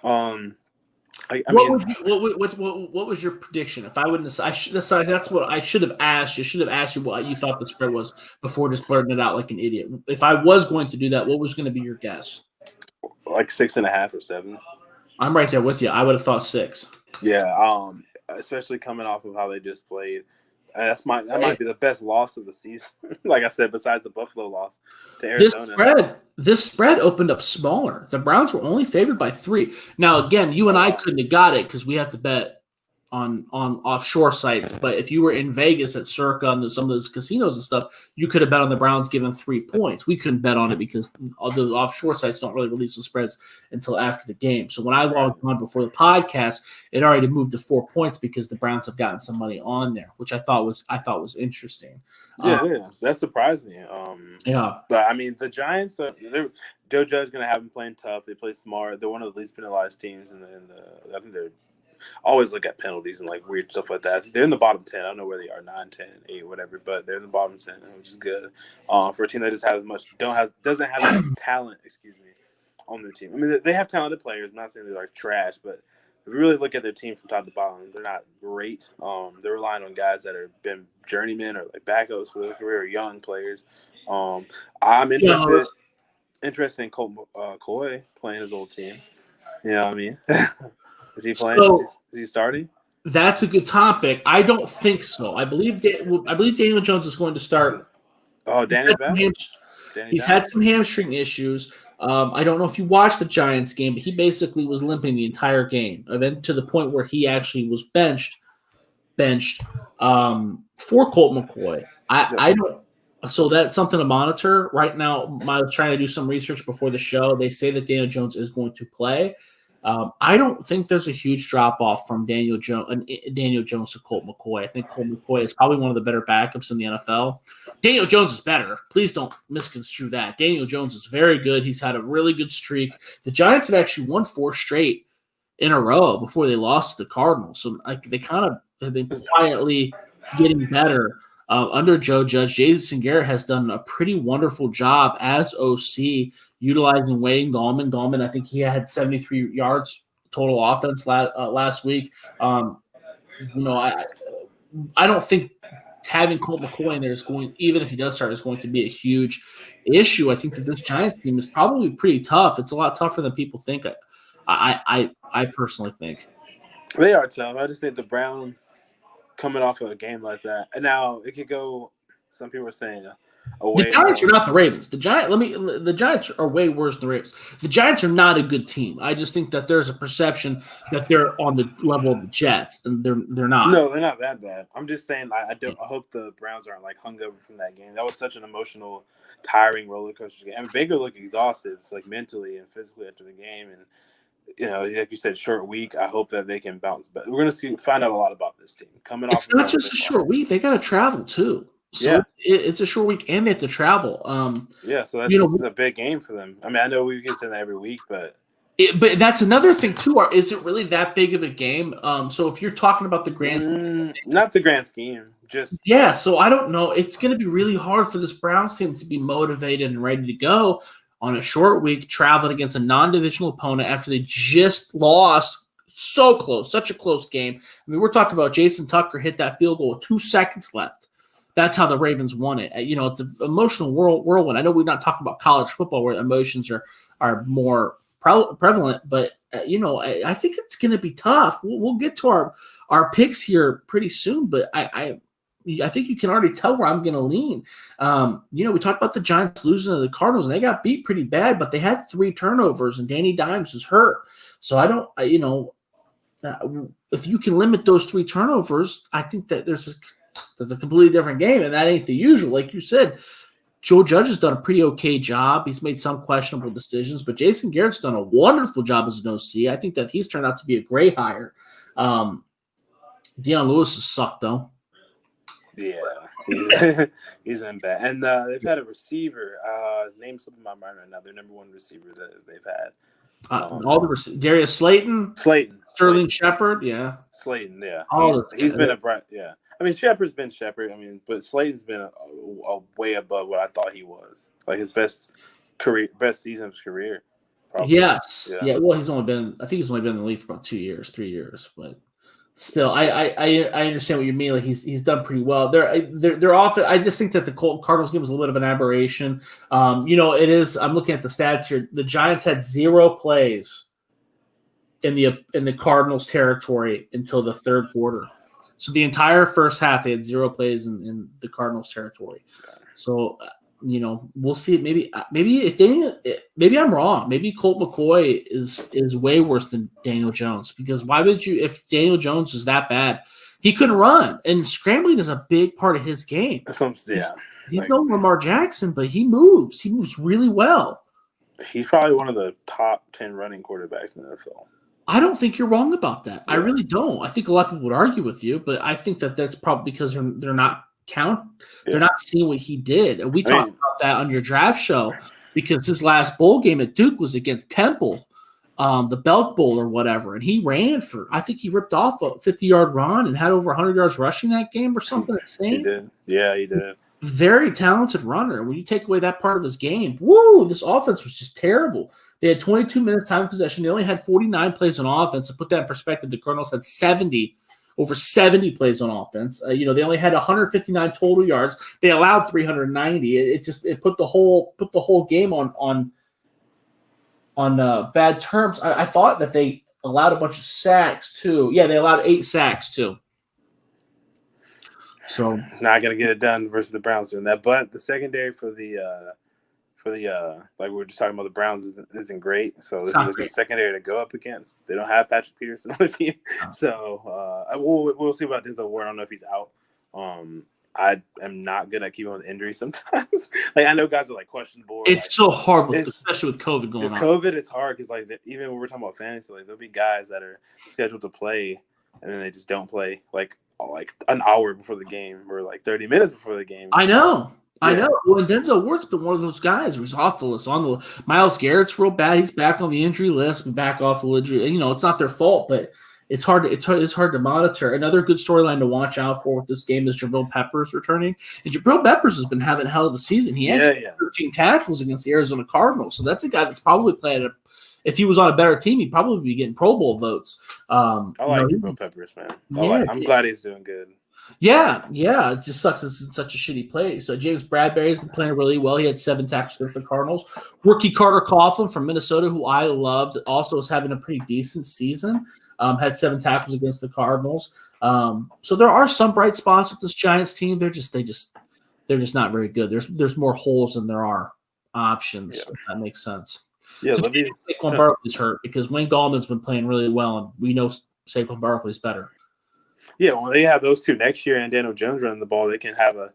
What was your prediction? If I wouldn't, that's what I should have asked. You should have asked you what you thought the spread was before just blurting it out like an idiot. If I was going to do that, what was going to be your guess? Like 6.5 or 7. I'm right there with you. I would have thought 6. Yeah, especially coming off of how they just played. That might be the best loss of the season. Like I said, besides the Buffalo loss to Arizona. This spread opened up smaller. The Browns were only favored by 3. Now, again, you and I couldn't have got it because we have to bet on offshore sites. But if you were in Vegas at Circa and some of those casinos and stuff, you could have bet on the Browns given 3 points. We couldn't bet on it because the offshore sites don't really release the spreads until after the game. So when I logged on before the podcast, it already moved to 4 points because the Browns have gotten some money on there, which I thought was interesting. Yeah, that surprised me. But I mean, the Giants, Joe Judge's going to have them playing tough. They play smart. They're one of the least penalized teams in the I think they're always look at penalties and like weird stuff like that. They're in the bottom 10. I don't know where they are, 9, 10, 8, whatever, but they're in the bottom 10, which is good. For a team that just doesn't have that much talent, on their team. I mean, they have talented players. I'm not saying they're like trash, but if you really look at their team from top to bottom, they're not great. They're relying on guys that have been journeymen or like backups for their career, or young players. I'm interested in Colt McCoy playing his old team. You know what I mean? Is he playing? Is he starting? That's a good topic. I don't think so. I believe Daniel Jones is going to start. Oh, He's had some hamstring issues. I don't know if you watched the Giants game, but he basically was limping the entire game, and then to the point where he actually was benched for Colt McCoy. I don't. So that's something to monitor right now. I was trying to do some research before the show. They say that Daniel Jones is going to play. I don't think there's a huge drop off from Daniel Jones to Colt McCoy. I think Colt McCoy is probably one of the better backups in the NFL. Daniel Jones is better. Please don't misconstrue that. Daniel Jones is very good. He's had a really good streak. The Giants had actually won 4 straight in a row before they lost to the Cardinals. So they kind of have been quietly getting better. Under Joe Judge, Jason Garrett has done a pretty wonderful job as OC, utilizing Wayne Gallman. Gallman, I think he had 73 yards total offense last week. I don't think having Colt McCoy in there even if he does start, is going to be a huge issue. I think that this Giants team is probably pretty tough. It's a lot tougher than people think. I personally think they are tough. I just think the Browns, coming off of a game like that, and now it could go. Some people are saying away. The Giants are not the Ravens. The Giants are way worse than the Ravens. The Giants are not a good team. I just think that there's a perception that they're on the level of the Jets, and they're not. No, they're not that bad. I'm just saying I hope the Browns aren't like hungover from that game. That was such an emotional, tiring roller coaster game. I mean, Baker looked exhausted, it's like mentally and physically after the game, and like you said, short week. I hope that they can bounce back. We're gonna find out a lot about this team coming off. It's not just a short week; they got to travel too. So it's a short week, and they have to travel. So that's a big game for them. I mean, I know we can say that every week, but that's another thing too. Is it really that big of a game? So if you're talking about the grand, not the grand scheme, just So I don't know. It's going to be really hard for this Browns team to be motivated and ready to go on a short week, traveling against a non-divisional opponent after they just lost. So close, such a close game. I mean, we're talking about Jason Tucker hit that field goal with 2 seconds left. That's how the Ravens won it. It's an emotional whirlwind. I know we're not talking about college football where emotions are more prevalent, but I think it's going to be tough. We'll get to our picks here pretty soon, but I think you can already tell where I'm going to lean. We talked about the Giants losing to the Cardinals, and they got beat pretty bad, but they had 3 turnovers, and Danny Dimes was hurt. So I don't, if you can limit those 3 turnovers, I think that there's a completely different game, and that ain't the usual. Like you said, Joe Judge has done a pretty okay job. He's made some questionable decisions, but Jason Garrett's done a wonderful job as an OC. I think that he's turned out to be a great hire. Deion Lewis has sucked, though. Yeah, he's been bad. And they've had a receiver. Name slipping my mind right now. Their number 1 receiver that they've had. Darius Slayton, Sterling Shepard, Slayton, he's been a bright, I mean, Shepard's been Shepard. I mean, but Slayton's been a way above what I thought he was. Like his best season of his career. Probably. Yes, Well, he's only been in the league for about 3 years, but still, I understand what you mean. Like he's done pretty well. They're often. I just think that the Cardinals game was a little bit of an aberration. It is. I'm looking at the stats here. The Giants had 0 plays in the Cardinals territory until the third quarter. So the entire first half, they had 0 plays in the Cardinals territory. So we'll see. Maybe I'm wrong. Maybe Colt McCoy is way worse than Daniel Jones, because why would you? If Daniel Jones was that bad, he couldn't run, and scrambling is a big part of his game. He's no Lamar Jackson, but he moves. He moves really well. He's probably one of the top 10 running quarterbacks in the NFL. I don't think you're wrong about that. I really don't. I think a lot of people would argue with you, but I think that that's probably because they're not they're not seeing what he did. And we talked about that on your draft show, because his last bowl game at Duke was against Temple, the Belk Bowl or whatever, and he ran I think he ripped off a 50-yard run and had over 100 yards rushing that game or something insane. He did. Yeah, he did. Very talented runner. When you take away that part of his game, this offense was just terrible. They had 22 minutes time of possession. They only had 49 plays on offense. To put that in perspective, the Cardinals had over 70 plays on offense. They only had 159 total yards. They allowed 390. It put the whole game on bad terms. I thought that they allowed a bunch of sacks too. Yeah, they allowed 8 sacks too. So not gonna get it done versus the Browns doing that. But the secondary for the like we were just talking about, the Browns isn't great. So this is a good secondary to go up against. They don't have Patrick Peterson on the team. So we'll see about Denzel Ward. I don't know if he's out. I am not good at keeping with injuries sometimes. Like, I know guys are like questionable. It's so hard, especially with COVID going on. With COVID, it's hard because even when we're talking about fantasy, there'll be guys that are scheduled to play and then they just don't play like an hour before the game or like 30 minutes before the game. I know. Well, Denzel Ward's been one of those guys who's off the list. Myles Garrett's real bad. He's back on the injury list. Back off the injury. It's not their fault, but it's hard to monitor. Another good storyline to watch out for with this game is Jabril Peppers returning. And Jabril Peppers has been having a hell of a season. He had 13 tackles against the Arizona Cardinals. So that's a guy that's probably playing if he was on a better team, he'd probably be getting Pro Bowl votes. I like Jabril Peppers, man. I'm glad he's doing good. Yeah. It just sucks it's in such a shitty place. So James Bradbury's been playing really well. He had 7 tackles against the Cardinals. Rookie Carter Coughlin from Minnesota, who I loved, also is having a pretty decent season. Had 7 tackles against the Cardinals. So there are some bright spots with this Giants team. They're just not very good. There's more holes than there are options. If that makes sense. Yeah, So Saquon Barkley's hurt because Wayne Gallman's been playing really well, and we know Saquon Barkley's better. Yeah, when they have those two next year and Daniel Jones running the ball, they can have a.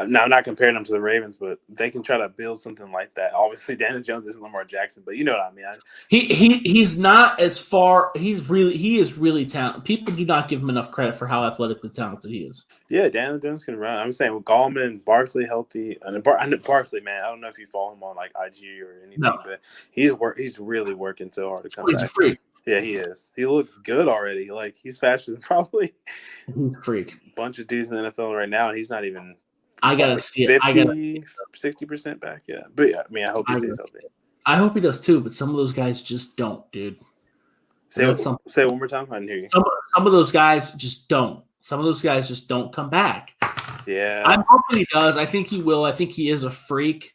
Now, I'm not comparing them to the Ravens, but they can try to build something like that. Obviously, Daniel Jones isn't Lamar Jackson, but you know what I mean. He's not as far. He is really talented. People do not give him enough credit for how athletically talented he is. Yeah, Daniel Jones can run. I'm saying with Gallman and Barkley healthy, and Barkley, man, I don't know if you follow him on like IG or anything, but he's really working so hard to come back. He's a freak. Yeah, he is. He looks good already. Like he's faster than probably He's a freak. a bunch of dudes in the NFL right now, and he's not even. I gotta see it. 60% back. Yeah, but yeah, I mean, I hope he stays healthy. I hope he does too, but some of those guys just don't, dude. Say it one more time. I didn't hear you. Some of those guys just don't. Some of those guys just don't come back. Yeah, I'm hoping he does. I think he will. I think he is a freak,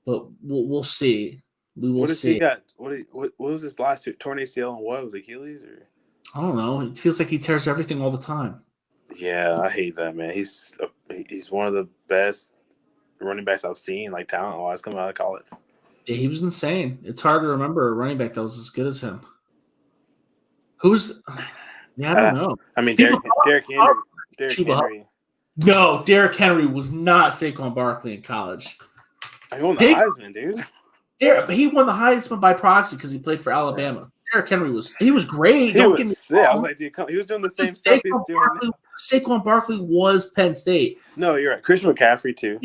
but we'll see. We will see. He got? What was his last two? Torn ACL and what was it, Achilles or? I don't know. It feels like he tears everything all the time. Yeah, I hate that, man. He's one of the best running backs I've seen, like talent-wise, coming out of college. Yeah, he was insane. It's hard to remember a running back that was as good as him. Who's? Yeah, I don't know. I mean, Derrick Henry. No, Derrick Henry was not Saquon Barkley in college. He won the Heisman, dude. He won the Heisman by proxy because he played for Alabama. Derrick Henry was great. I was like, dude, he was doing the same stuff he's doing now. Saquon Barkley was Penn State. No, you're right. Christian McCaffrey too.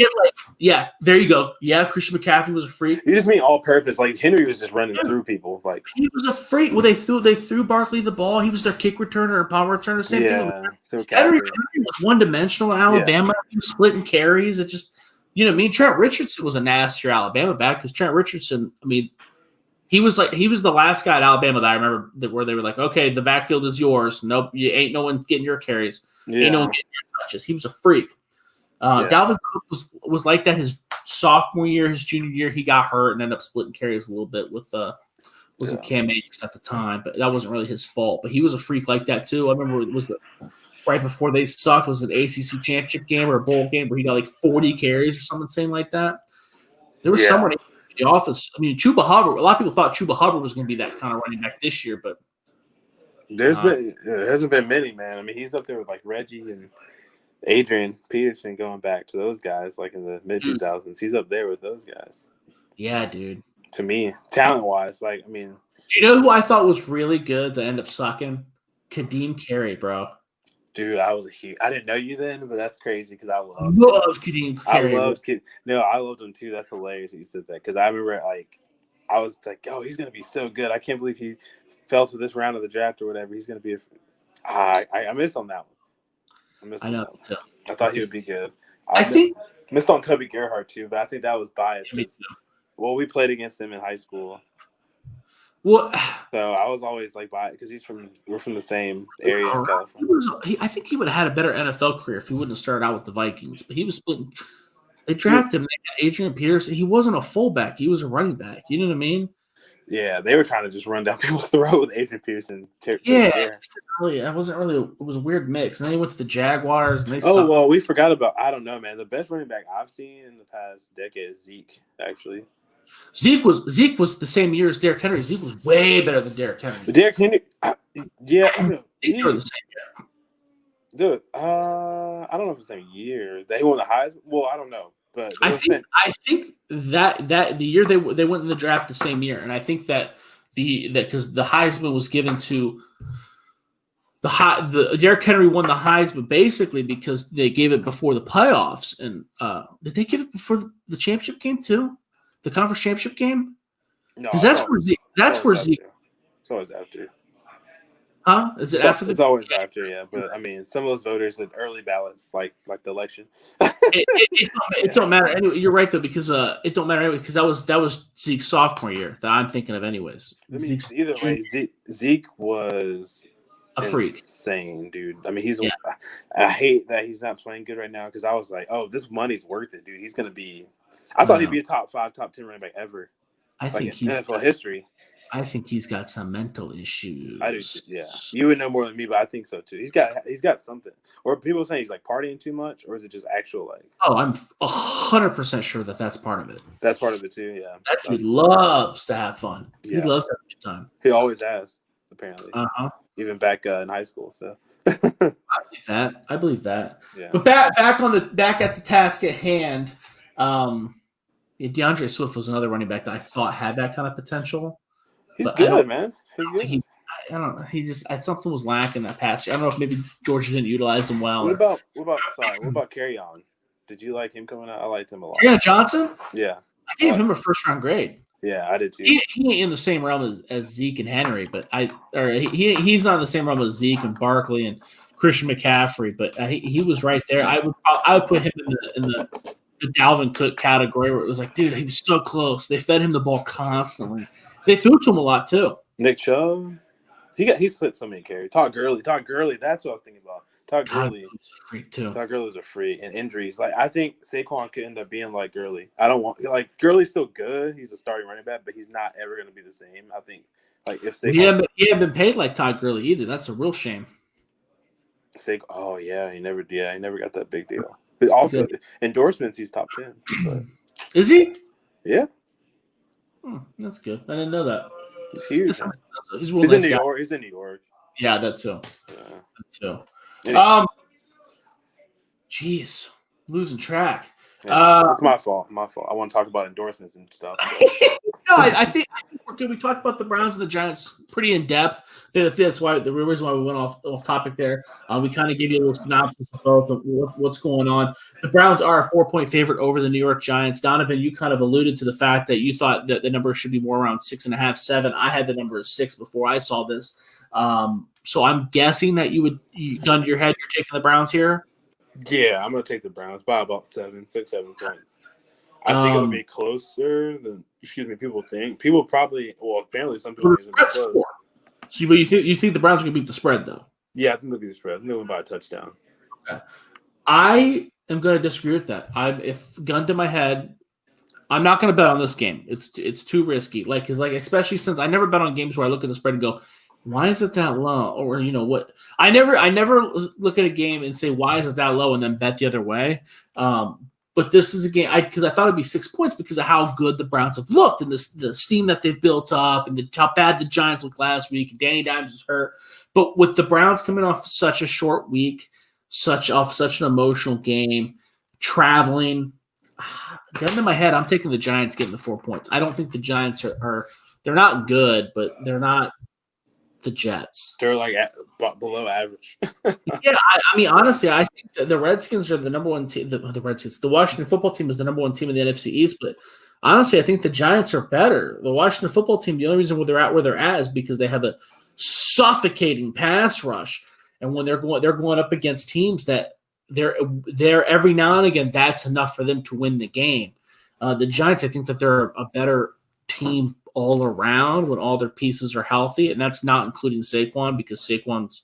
Yeah, there you go. Yeah, Christian McCaffrey was a freak. You just mean all purpose. Like Henry was just running through people. Like he was a freak. Well, they threw Barkley the ball. He was their kick returner and power returner. Same thing. Henry was one dimensional in Alabama. Yeah. He was splitting carries. It just Trent Richardson was a nastier Alabama back because Trent Richardson. I mean. He was the last guy at Alabama that I remember where they were like, okay, the backfield is yours. Nope, you ain't no one getting your carries. Yeah. Ain't no one getting your touches. He was a freak. Dalvin Cook was like that his sophomore year, his junior year. He got hurt and ended up splitting carries a little bit with it Cam Akers at the time, but that wasn't really his fault. But he was a freak like that too. I remember it was right before they sucked was an ACC championship game or a bowl game where he got like 40 carries or something saying like that. There was someone in the office. I mean, Chuba Hubbard. A lot of people thought Chuba Hubbard was going to be that kind of running back this year, but there hasn't been many, man. I mean, he's up there with like Reggie and Adrian Peterson going back to those guys like in the mid 2000s. He's up there with those guys. Yeah, dude. To me, talent wise, like I mean, do you know who I thought was really good that ended up sucking? Kadeem Carey, bro. Dude, I didn't know you then, but that's crazy because I love Kadeem Carey. I loved him too. That's hilarious that you said that because I remember I was like, oh, he's gonna be so good. I can't believe he fell to this round of the draft or whatever. He's gonna be I missed on that one. I know. Too. I thought he would be good. I think missed on Toby Gerhart too, but I think that was biased. Well, we played against him in high school. Well, so I was always like biased because we're from the same area in California. I think he would have had a better NFL career if he wouldn't have started out with the Vikings. But he was splitting. They drafted him. They got Adrian Peterson. He wasn't a fullback. He was a running back. You know what I mean? Yeah, they were trying to just run down people's throat with Adrian Peterson. It wasn't really. It was a weird mix. And then he went to the Jaguars. And well, we forgot about. I don't know, man. The best running back I've seen in the past decade is Zeke. Actually, Zeke was the same year as Derrick Henry. Zeke was way better than Derrick Henry. But Derrick Henry, they were the same year. Dude, I don't know if it's the same year. They won the Heisman. Well, I don't know. But I think that the year they went in the draft the same year, and I think that because the Heisman was given to the Derrick Henry won the Heisman basically because they gave it before the playoffs, and did they give it before the championship game too, the conference championship game? No, because that's where Zeke. It's always after. Huh? Is it after? It's always after, yeah. But I mean, some of those voters did early ballots, like the election. it don't matter anyway. You're right though, because it don't matter anyway because that was Zeke's sophomore year that I'm thinking of anyways. I mean, either way, Zeke was a freak, insane, dude. I mean, I hate that he's not playing good right now because I was like, oh, this money's worth it, dude. He's gonna be. I thought he'd be a top 5, top 10 running back ever. I think he's NFL history. I think he's got some mental issues. I do too, yeah. You would know more than me, but I think so too. He's got something. Or people saying he's like partying too much, or is it just actual like? Oh, I'm 100% sure that's part of it. That's part of it too, yeah. That dude loves to have fun. Yeah. He loves to have a good time. He always has, apparently. Even back in high school. So I believe that. Yeah. But back at the task at hand. DeAndre Swift was another running back that I thought had that kind of potential. He's good, man. He's good. I don't know. Something was lacking that pass year. I don't know if maybe Georgia didn't utilize him well. What about Carry On? Did you like him coming out? I liked him a lot. Yeah, Johnson? Yeah. I gave him a first round grade. Yeah, I did too. He ain't in the same realm as Zeke and Henry, but he's not in the same realm as Zeke and Barkley and Christian McCaffrey, but he was right there. I would put him in the Dalvin Cook category where it was like, dude, he was so close. They fed him the ball constantly. They threw to him a lot too. Nick Chubb, he split so many carries. Todd Gurley, that's what I was thinking about. Todd Gurley's a freak too. Todd Gurley's a freak, and injuries. Like I think Saquon could end up being like Gurley. I don't want Gurley's still good. He's a starting running back, but he's not ever going to be the same. I think like if Saquon, he hadn't been paid like Todd Gurley either. That's a real shame. Oh yeah, he never got that big deal. But also endorsements, he's top 10. But. Is he? Yeah. That's good. I didn't know that. He's huge. He's in New York. He's in New York. Yeah, that's too. Yeah. That's too. Anyway. Jeez, losing track. It's my fault. I want to talk about endorsements and stuff. No, I think we're good. We talked about the Browns and the Giants pretty in depth. That's why the reason why we went off topic there. We kind of gave you a little synopsis of both of what's going on. The Browns are a 4-point favorite over the New York Giants. Donovan, you kind of alluded to the fact that you thought that the number should be more around 6.5, 7. I had the number as 6 before I saw this. So I'm guessing that you gun to your head, you're taking the Browns here. Yeah, I'm going to take the Browns by about 7 points. I think it'll be closer than people think. People probably apparently some people think it's close. So you think the Browns are going to beat the spread though? Yeah, I think they'll beat the spread. I think they'll win by a touchdown. Okay. I am going to disagree with that. If gun to my head, I'm not going to bet on this game. It's too risky. Especially since I never bet on games where I look at the spread and go, why is it that low? Or what? I never look at a game and say, why is it that low, and then bet the other way. But this is a game because I thought it'd be 6 points because of how good the Browns have looked and the steam that they've built up and how bad the Giants looked last week. And Danny Dimes was hurt, but with the Browns coming off such a short week, such an emotional game, traveling, gun to my head, I'm taking the Giants getting the 4 points. I don't think the Giants are they're not good, but they're not the Jets. They're below average. Yeah, I mean, honestly, I think the Redskins are the number one team. The Redskins, the Washington football team is the number one team in the NFC East. But honestly, I think the Giants are better. The Washington football team, the only reason they're at where they're at is because they have a suffocating pass rush, and when they're going up against teams that they're every now and again, that's enough for them to win the game. The Giants, I think that they're a better team all around when all their pieces are healthy, and that's not including Saquon because Saquon's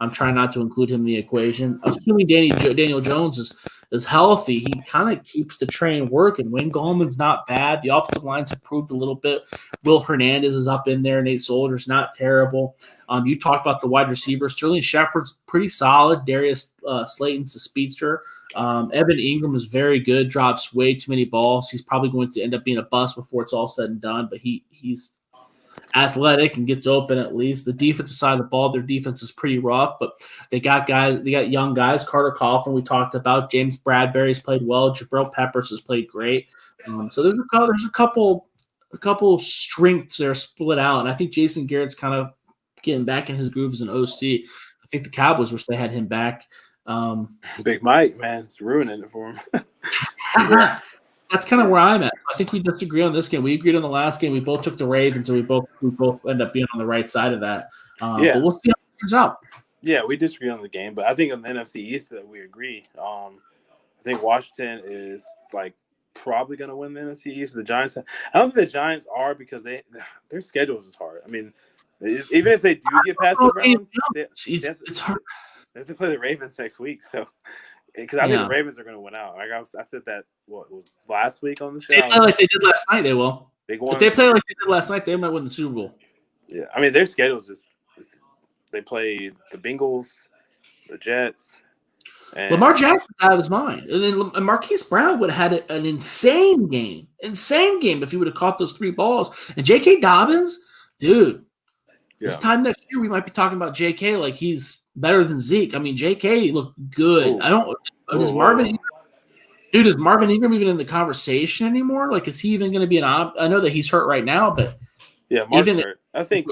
I'm trying not to include him in the equation. Assuming Daniel Jones is healthy, he kind of keeps the train working. Wayne Gallman's not bad. The offensive line's improved a little bit. Will Hernandez is up in there. Nate Solder's not terrible. You talked about the wide receivers. Sterling Shepard's pretty solid. Darius Slayton's the speedster. Evan Ingram is very good. Drops way too many balls. He's probably going to end up being a bust before it's all said and done, but he's athletic and gets open at least. The defensive side of the ball, their defense is pretty rough, but they got young guys. Carter Coughlin, we talked about. James Bradbury's played well. Jabril Peppers has played great. So there's a couple strengths that are split out, and I think Jason Garrett's kind of getting back in his groove as an OC. I think the Cowboys wish they had him back. Big Mike, man, it's ruining it for him. That's kind of where I'm at. I think we disagree on this game. We agreed on the last game. We both took the Ravens, and we both end up being on the right side of that. But we'll see how it turns out. Yeah, we disagree on the game, but I think on the NFC East that we agree. I think Washington is probably going to win the NFC East. The Giants, I don't think the Giants are because their schedules is hard. I mean, even if they do get past the Browns, it's hard. They have to play the Ravens next week, so. Because I think the Ravens are going to win out. I said that, it was last week on the show? They play like they did last night, they will. If they play like they did last night, they might win the Super Bowl. Yeah, I mean their schedule is just they play the Bengals, the Jets, and Lamar Jackson's out of his mind. And then Marquise Brown would have had an insane game if he would have caught those 3 balls. And J.K. Dobbins, dude, this time next year we might be talking about J.K. like he's better than Zeke. I mean, J.K. looked good. Is Marvin Ingram even in the conversation anymore? Like, is he even going to be an I know that he's hurt right now, but Mark's hurt. I think.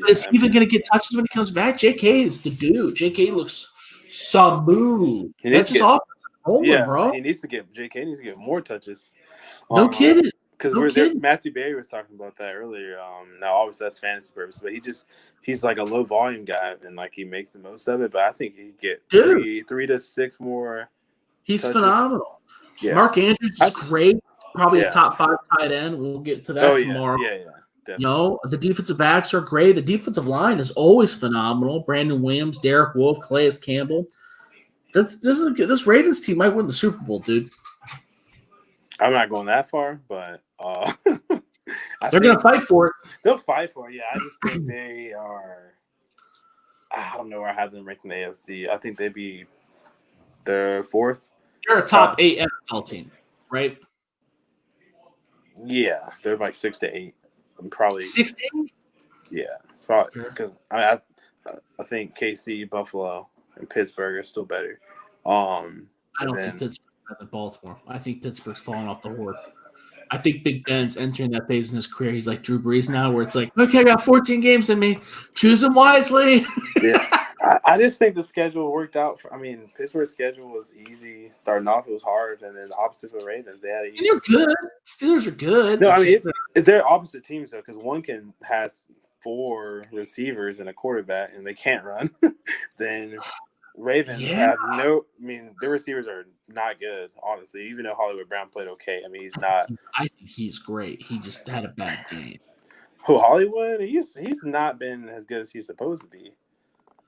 Is he even going to get touches when he comes back? J.K. is the dude. J.K. looks smooth. That's just awesome. Bro. J.K. needs to get more touches. No kidding. Because Matthew Berry was talking about that earlier. Now, obviously, that's fantasy purpose, but he's like a low volume guy, and like he makes the most of it. But I think he'd get 3 to 6 more. He's touches. Phenomenal. Yeah. Mark Andrews is great. Probably a top 5 tight end. We'll get to that tomorrow. Yeah. Definitely. The defensive backs are great. The defensive line is always phenomenal. Brandon Williams, Derek Wolfe, Calais Campbell. This Ravens team might win the Super Bowl, dude. I'm not going that far, but they're going to fight for it. They'll fight for it. Yeah, I just think they are. I don't know where I have them ranked in the AFC. I think they'd be the 4th. They're a top 8 NFL team, right? Yeah, they're like 6 to 8. I'm probably 6 to 8. Yeah, it's probably because I think KC, Buffalo, and Pittsburgh are still better. I don't think Pittsburgh's better than Baltimore. I think Pittsburgh's falling off the horse. I think Big Ben's entering that phase in his career. He's like Drew Brees now, where it's like, okay, I got 14 games in me. Choose them wisely. Yeah, I just think the schedule worked out. Pittsburgh's schedule was easy. Starting off, it was hard, and then the opposite for the Ravens. They had they're good. Steelers are good. No, they're opposite teams, though, because one has 4 receivers and a quarterback, and they can't run. Then Ravens have their receivers are not good, honestly, even though Hollywood Brown played okay. He's not. I think he's great. He just had a bad game. Who, Hollywood? He's not been as good as he's supposed to be.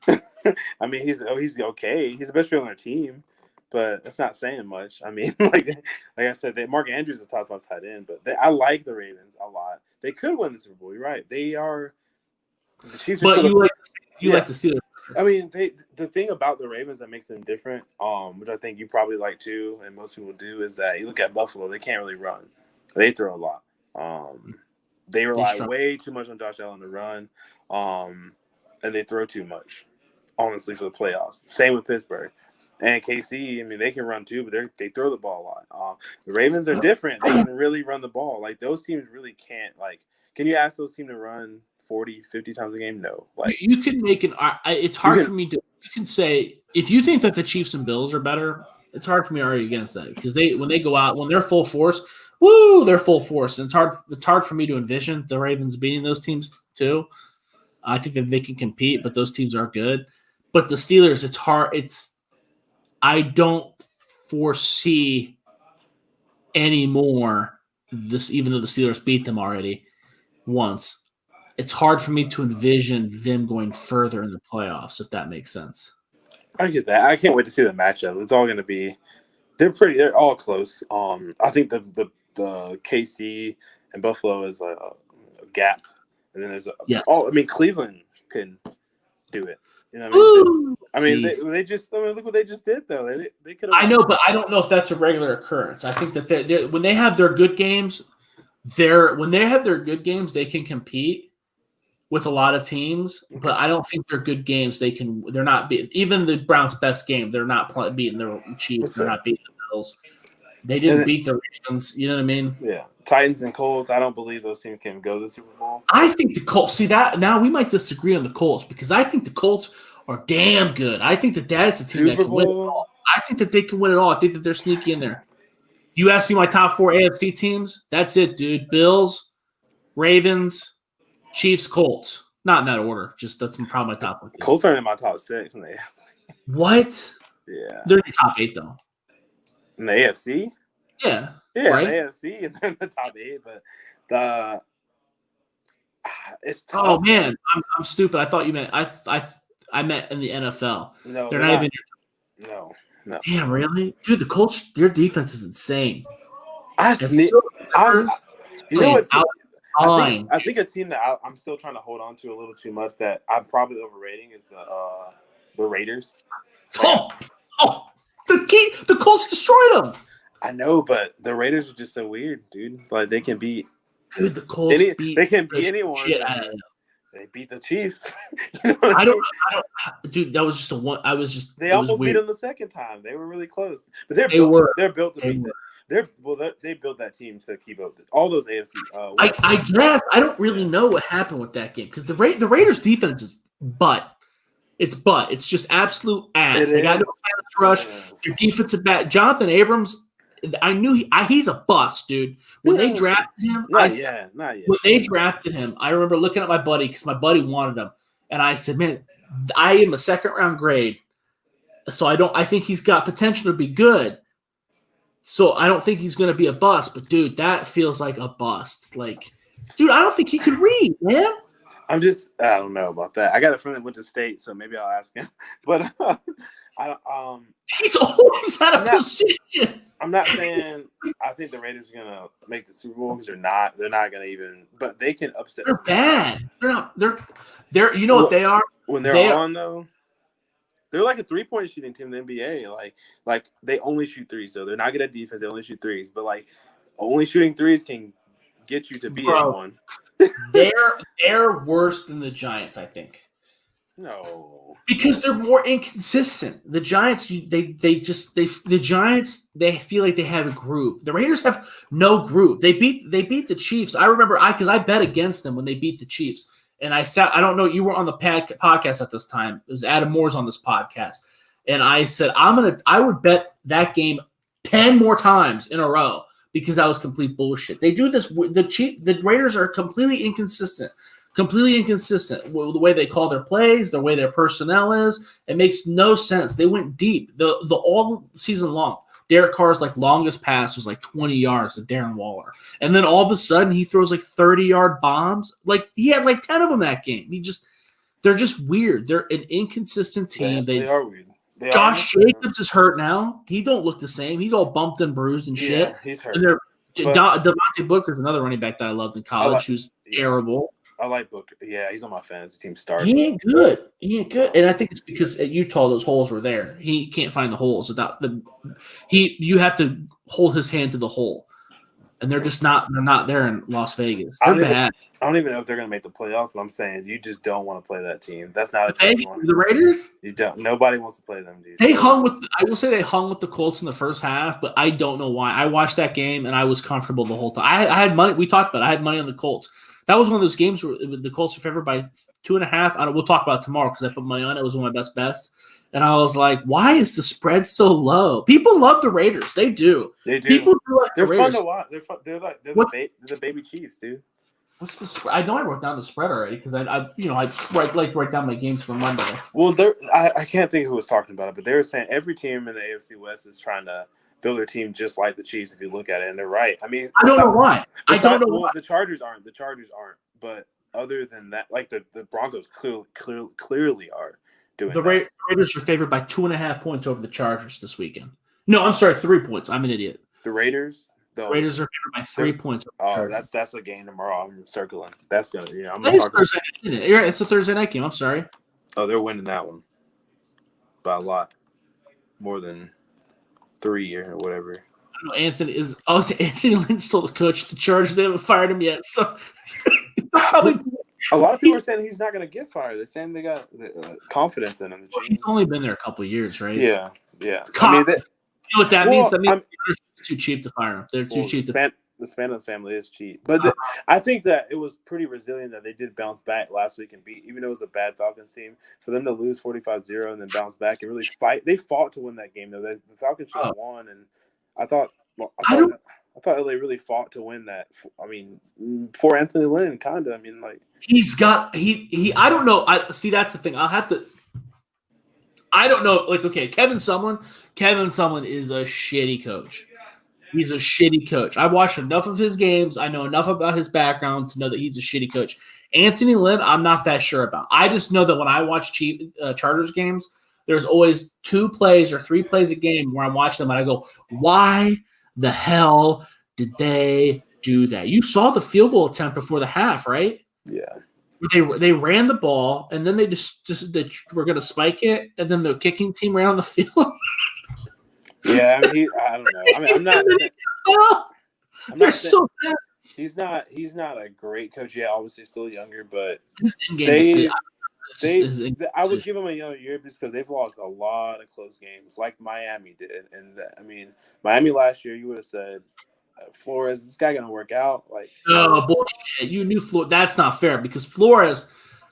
He's okay. He's the best player on our team, but that's not saying much. Like I said, Mark Andrews is a top 5 tight end, but I like the Ravens a lot. They could win the Super Bowl. You're right. They are. The Chiefs. But you like the Steelers. The thing about the Ravens that makes them different, which I think you probably like too, and most people do, is that you look at Buffalo, they can't really run. They throw a lot. They rely way too much on Josh Allen to run, and they throw too much, honestly, for the playoffs. Same with Pittsburgh. And KC, they can run too, but they throw the ball a lot. The Ravens are different. They can really run the ball. Like, those teams really can't. Like, can you ask those teams to run 40, 50 times a game? No. Like, you can make it's hard for me to. You can say if you think that the Chiefs and Bills are better, it's hard for me to argue against that because when they go out when they're full force, they're full force. And it's hard for me to envision the Ravens beating those teams too. I think that they can compete, but those teams are good. But the Steelers, it's hard. I don't foresee anymore this, even though the Steelers beat them already once. It's hard for me to envision them going further in the playoffs, if that makes sense. I get that. I can't wait to see the matchup. It's all going to be – they're all close. I think the KC and Buffalo is a gap. And then there's Cleveland can do it. You know what I mean? Look what they just did, though. They could. I know, but I don't know if that's a regular occurrence. I think that when they have their good games, they can compete with a lot of teams. But I don't think they're good games. They're not even the Browns' best game. They're not beating the Chiefs. They're not beating the Bills. They didn't beat the Ravens. You know what I mean? Yeah. Titans and Colts. I don't believe those teams can go to the Super Bowl. I think the Colts. See that now we might disagree on the Colts because I think the Colts are damn good. I think that is a team that can win it all. I think that they can win it all. I think that they're sneaky in there. You ask me my top 4 AFC teams. That's it, dude. Bills, Ravens, Chiefs, Colts. Not in that order. Just that's probably my top 1. Colts aren't in my top 6 in the AFC. What? Yeah. They're in the top 8 though. In the AFC? Yeah. Yeah, right? In the AFC, and they're in the top 8, but it's tough. Oh man, I'm stupid. I thought you meant I meant in the NFL. No, they're not even. No. Damn, really, dude? The Colts, their defense is insane. You know what? fine. I think a team that I'm still trying to hold on to a little too much that I'm probably overrating is the Raiders. Oh, the Colts destroyed them. I know, but the Raiders are just so weird, dude. Like they can beat the Colts they can beat anyone. Shit out of them. They beat the Chiefs. I don't, dude. That was just a one. They almost beat them the second time. They were really close, but they're built to beat them. They built that team to keep up all those AFC. I guess I don't really know what happened with that game because the Raiders defense is butt. It's just absolute ass. They got no pass rush. Their defensive back, Jonathan Abrams. I knew he's a bust, dude. When they drafted him, not yet. When they drafted him, I remember looking at my buddy because my buddy wanted him, and I said, "Man, I am a second round grade, so I think he's got potential to be good. So I don't think he's going to be a bust, but dude, that feels like a bust. Like, dude, I don't think he can read, man. I don't know about that. I got a friend that went to state, so maybe I'll ask him. But he's always out of position. I'm not saying I think the Raiders are gonna make the Super Bowl because they're not. They're not gonna even. But they can upset. They're bad. They're not. They're. You know what they are when they're on though. They're like a 3-point shooting team in the NBA. Like they only shoot threes, so they're not good at defense. They only shoot threes, but like only shooting threes can get you to beat anyone. They're worse than the Giants, I think. No, because they're more inconsistent. The Giants, the Giants, they feel like they have a groove. The Raiders have no groove. They beat the Chiefs. I remember because I bet against them when they beat the Chiefs. And I don't know, you were on the podcast at this time. It was Adam Moore's on this podcast. And I said, I would bet that game 10 more times in a row because that was complete bullshit. They do this. The Raiders are completely inconsistent with the way they call their plays, the way their personnel is. It makes no sense. They went deep the all season long. Derek Carr's longest pass was 20 yards to Darren Waller. And then all of a sudden he throws 30-yard bombs. He had 10 of them that game. They're just weird. They're an inconsistent team. They are weird. Josh Jacobs is hurt now. He don't look the same. He's all bumped and bruised and shit. Yeah, he's hurt. And Devontae Booker's another running back that I loved in college who's terrible. I like Booker. Yeah, he's on my fantasy team start. He ain't good. And I think it's because at Utah those holes were there. He can't find the holes without you have to hold his hand to the hole. And they're just not there in Las Vegas. They're bad. I don't even know if they're gonna make the playoffs, but I'm saying you just don't want to play that team. That's not a team. The Raiders? You don't. Nobody wants to play them, dude. I will say they hung with the Colts in the first half, but I don't know why. I watched that game and I was comfortable the whole time. I had money. We talked about it. I had money on the Colts. That was one of those games where the Colts were favored by 2.5. We'll talk about it tomorrow because I put money on it. It was one of my best bets. And I was like, why is the spread so low? People love the Raiders. They do. They do. People do like they're the Raiders. Fun to watch. They're the baby Chiefs, dude. What's the spread? I know I wrote down the spread already because I like to write down my games for Monday. Well, I can't think who was talking about it, but they were saying every team in the AFC West is trying to build their team just like the Chiefs. If you look at it, and they're right. I mean, I don't know why. Why. The Chargers aren't. But other than that, the Broncos clearly are doing. The Raiders are favored by 2.5 points over the Chargers this weekend. No, I'm sorry, 3 points. I'm an idiot. The Raiders. The Raiders are favored by 3 points. Oh, that's a game tomorrow. I'm circling. That's gonna. Yeah, I'm. Thursday, isn't it? It's a Thursday night game. I'm sorry. Oh, they're winning that one by a lot, more than 3 or whatever. Anthony Lynn's still the coach of the Chargers. They haven't fired him yet, so a lot of people are saying he's not going to get fired. They're saying they got confidence in him. He's only been there a couple of years, right? Yeah. You know what that means? That means it's too cheap to fire him. They're too cheap. The Spanos family is cheap, but I think that it was pretty resilient that they did bounce back last week and beat, even though it was a bad Falcons team, for them to lose 45-0 and then bounce back and really fight. They fought to win that game though. The Falcons should have won, and I thought LA really fought to win that. I mean, for Anthony Lynn, kind of. I mean, he's got he. I don't know. See, that's the thing. I don't know. Okay, Kevin Sumlin is a shitty coach. He's a shitty coach. I've watched enough of his games. I know enough about his background to know that he's a shitty coach. Anthony Lynn, I'm not that sure about. I just know that when I watch Chargers games, there's always 2 plays or 3 plays a game where I'm watching them and I go, why the hell did they do that. You saw the field goal attempt before the half, right? Yeah. They ran the ball, and then they they were going to spike it, and then the kicking team ran on the field. Yeah, I don't know. I mean, I'm not They're saying, so bad. he's not a great coach yet. Obviously, still younger, but I would give him another year just because they've lost a lot of close games, like Miami did. And I mean, Miami last year, you would have said, Flores, is this guy gonna work out? Like, oh bullshit! You knew Flores. That's not fair because Flores,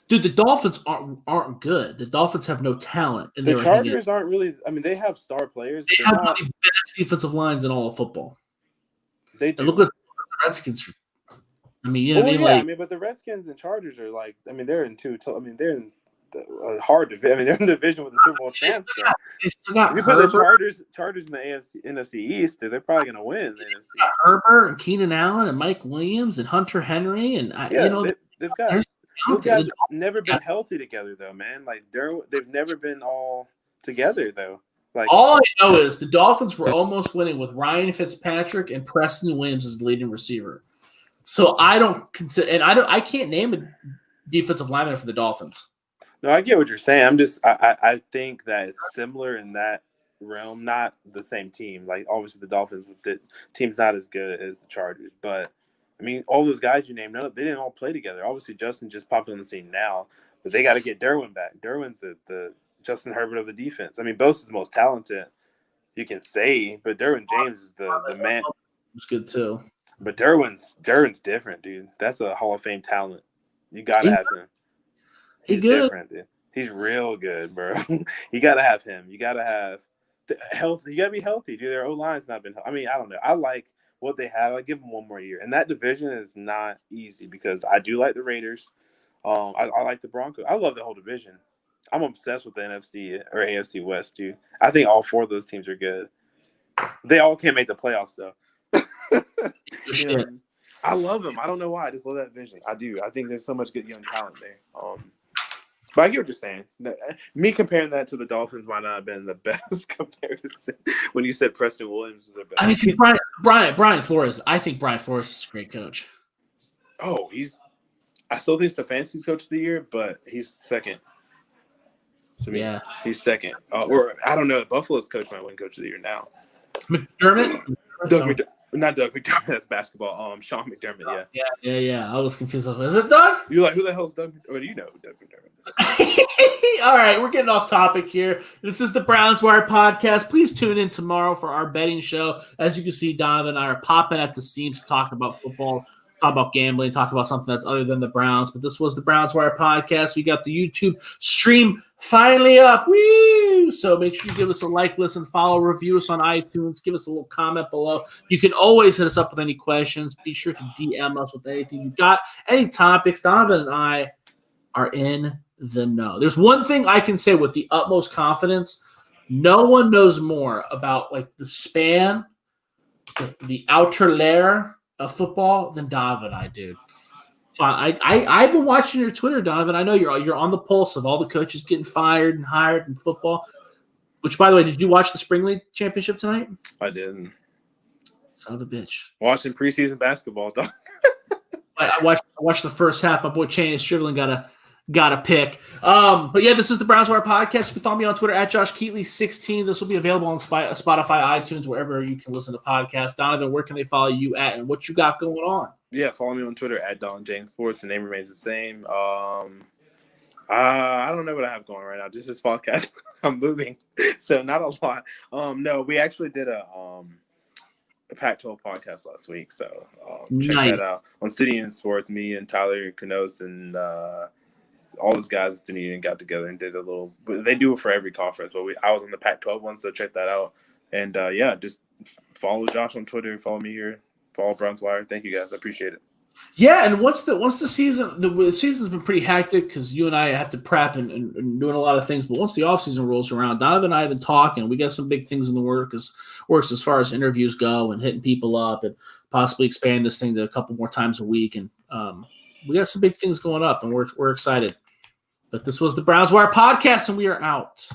dude. The Dolphins aren't good. The Dolphins have no talent. And the Chargers aren't really. I mean, they have star players. They have one of the best defensive lines in all of football. They do. And look at the Redskins. I mean, you know what I mean? But the Redskins and Chargers are like. I mean, they're in two. I mean, they're in the hard division. I mean, they're in the division with the Super Bowl champs. If you put the Chargers in the NFC East, they're probably going to win the NFC. Herbert and Keenan Allen and Mike Williams and Hunter Henry and they've got those guys have never been healthy together though, man. Like they've never been all together though. Like all I know is the Dolphins were almost winning with Ryan Fitzpatrick and Preston Williams as the leading receiver. So I don't consider, and I can't name a defensive lineman for the Dolphins. No, I get what you're saying. I think that it's similar in that realm, not the same team. Like obviously the Dolphins, the team's not as good as the Chargers, but I mean all those guys you named, they didn't all play together. Obviously Justin just popped on the scene now, but they got to get Derwin back. Derwin's the Justin Herbert of the defense. I mean Bosa's the most talented you can say, but Derwin James is the man. It's good too. But Derwin's different, dude. That's a Hall of Fame talent. You gotta have him. He's different, dude. He's real good, bro. You gotta have him. You gotta have health. You gotta be healthy, dude. Their O-line's not been. I mean, I don't know. I like what they have. I give them one more year, and that division is not easy because I do like the Raiders. I like the Broncos. I love the whole division. I'm obsessed with the NFC or AFC West, dude. I think all four of those teams are good. They all can't make the playoffs though. You know, I love them. I don't know why. I just love that division. I do. I think there's so much good young talent there. But I get what you're saying. Me comparing that to the Dolphins might not have been the best comparison when you said Preston Williams was their best. I mean, Brian Flores. I think Brian Flores is a great coach. Oh, I still think he's the fantasy coach of the year, but he's second. To me. Yeah, he's second. Or I don't know. Buffalo's coach might win coach of the year now. McDermott? Not Doug McDermott. That's basketball. Sean McDermott. Yeah. I was confused. Is it Doug? You're like, who the hell is Doug? Or do you know who Doug McDermott is? All right, we're getting off topic here. This is the Browns Wire podcast. Please tune in tomorrow for our betting show. As you can see, Donovan and I are popping at the seams to talk about football, talk about gambling, talk about something that's other than the Browns. But this was the Browns Wire podcast. We got the YouTube stream finally up. Woo! So make sure you give us a like, listen, follow, review us on iTunes. Give us a little comment below. You can always hit us up with any questions. Be sure to DM us with anything you got, any topics. Donovan and I are in the know. There's one thing I can say with the utmost confidence. No one knows more about like the span, the outer layer of football than Donovan and I do. I've been watching your Twitter, Donovan. I know you're on the pulse of all the coaches getting fired and hired in football. Which, by the way, did you watch the Spring League Championship tonight? I didn't. Son of a bitch. Watching preseason basketball, dog. I watched the first half. My boy Chaney Strickland got a pick. But yeah, this is the Browns Wire podcast. You can follow me on Twitter at Josh Keatley 16. This will be available on Spotify, iTunes, wherever you can listen to podcasts. Donovan, where can they follow you at and what you got going on? Yeah, follow me on Twitter at Don James Sports. The name remains the same. I don't know what I have going right now. Just this podcast. I'm moving, so not a lot. No, we actually did a Pac-12 podcast last week, so check that out on TuneIn Sports. Me and Tyler Canos and all those guys at TuneIn got together and did a little. They do it for every conference, but I was on the Pac-12 one, so check that out. And just follow Josh on Twitter. Follow me here. Follow Browns Wire. Thank you guys. I appreciate it. Yeah, and once the season, the season's been pretty hectic because you and I have to prep and doing a lot of things. But once the offseason rolls around, Donovan and I have been talking. We got some big things in the works as far as interviews go and hitting people up and possibly expand this thing to a couple more times a week. And we got some big things going up, and we're excited. But this was the Browns Wire podcast, and we are out.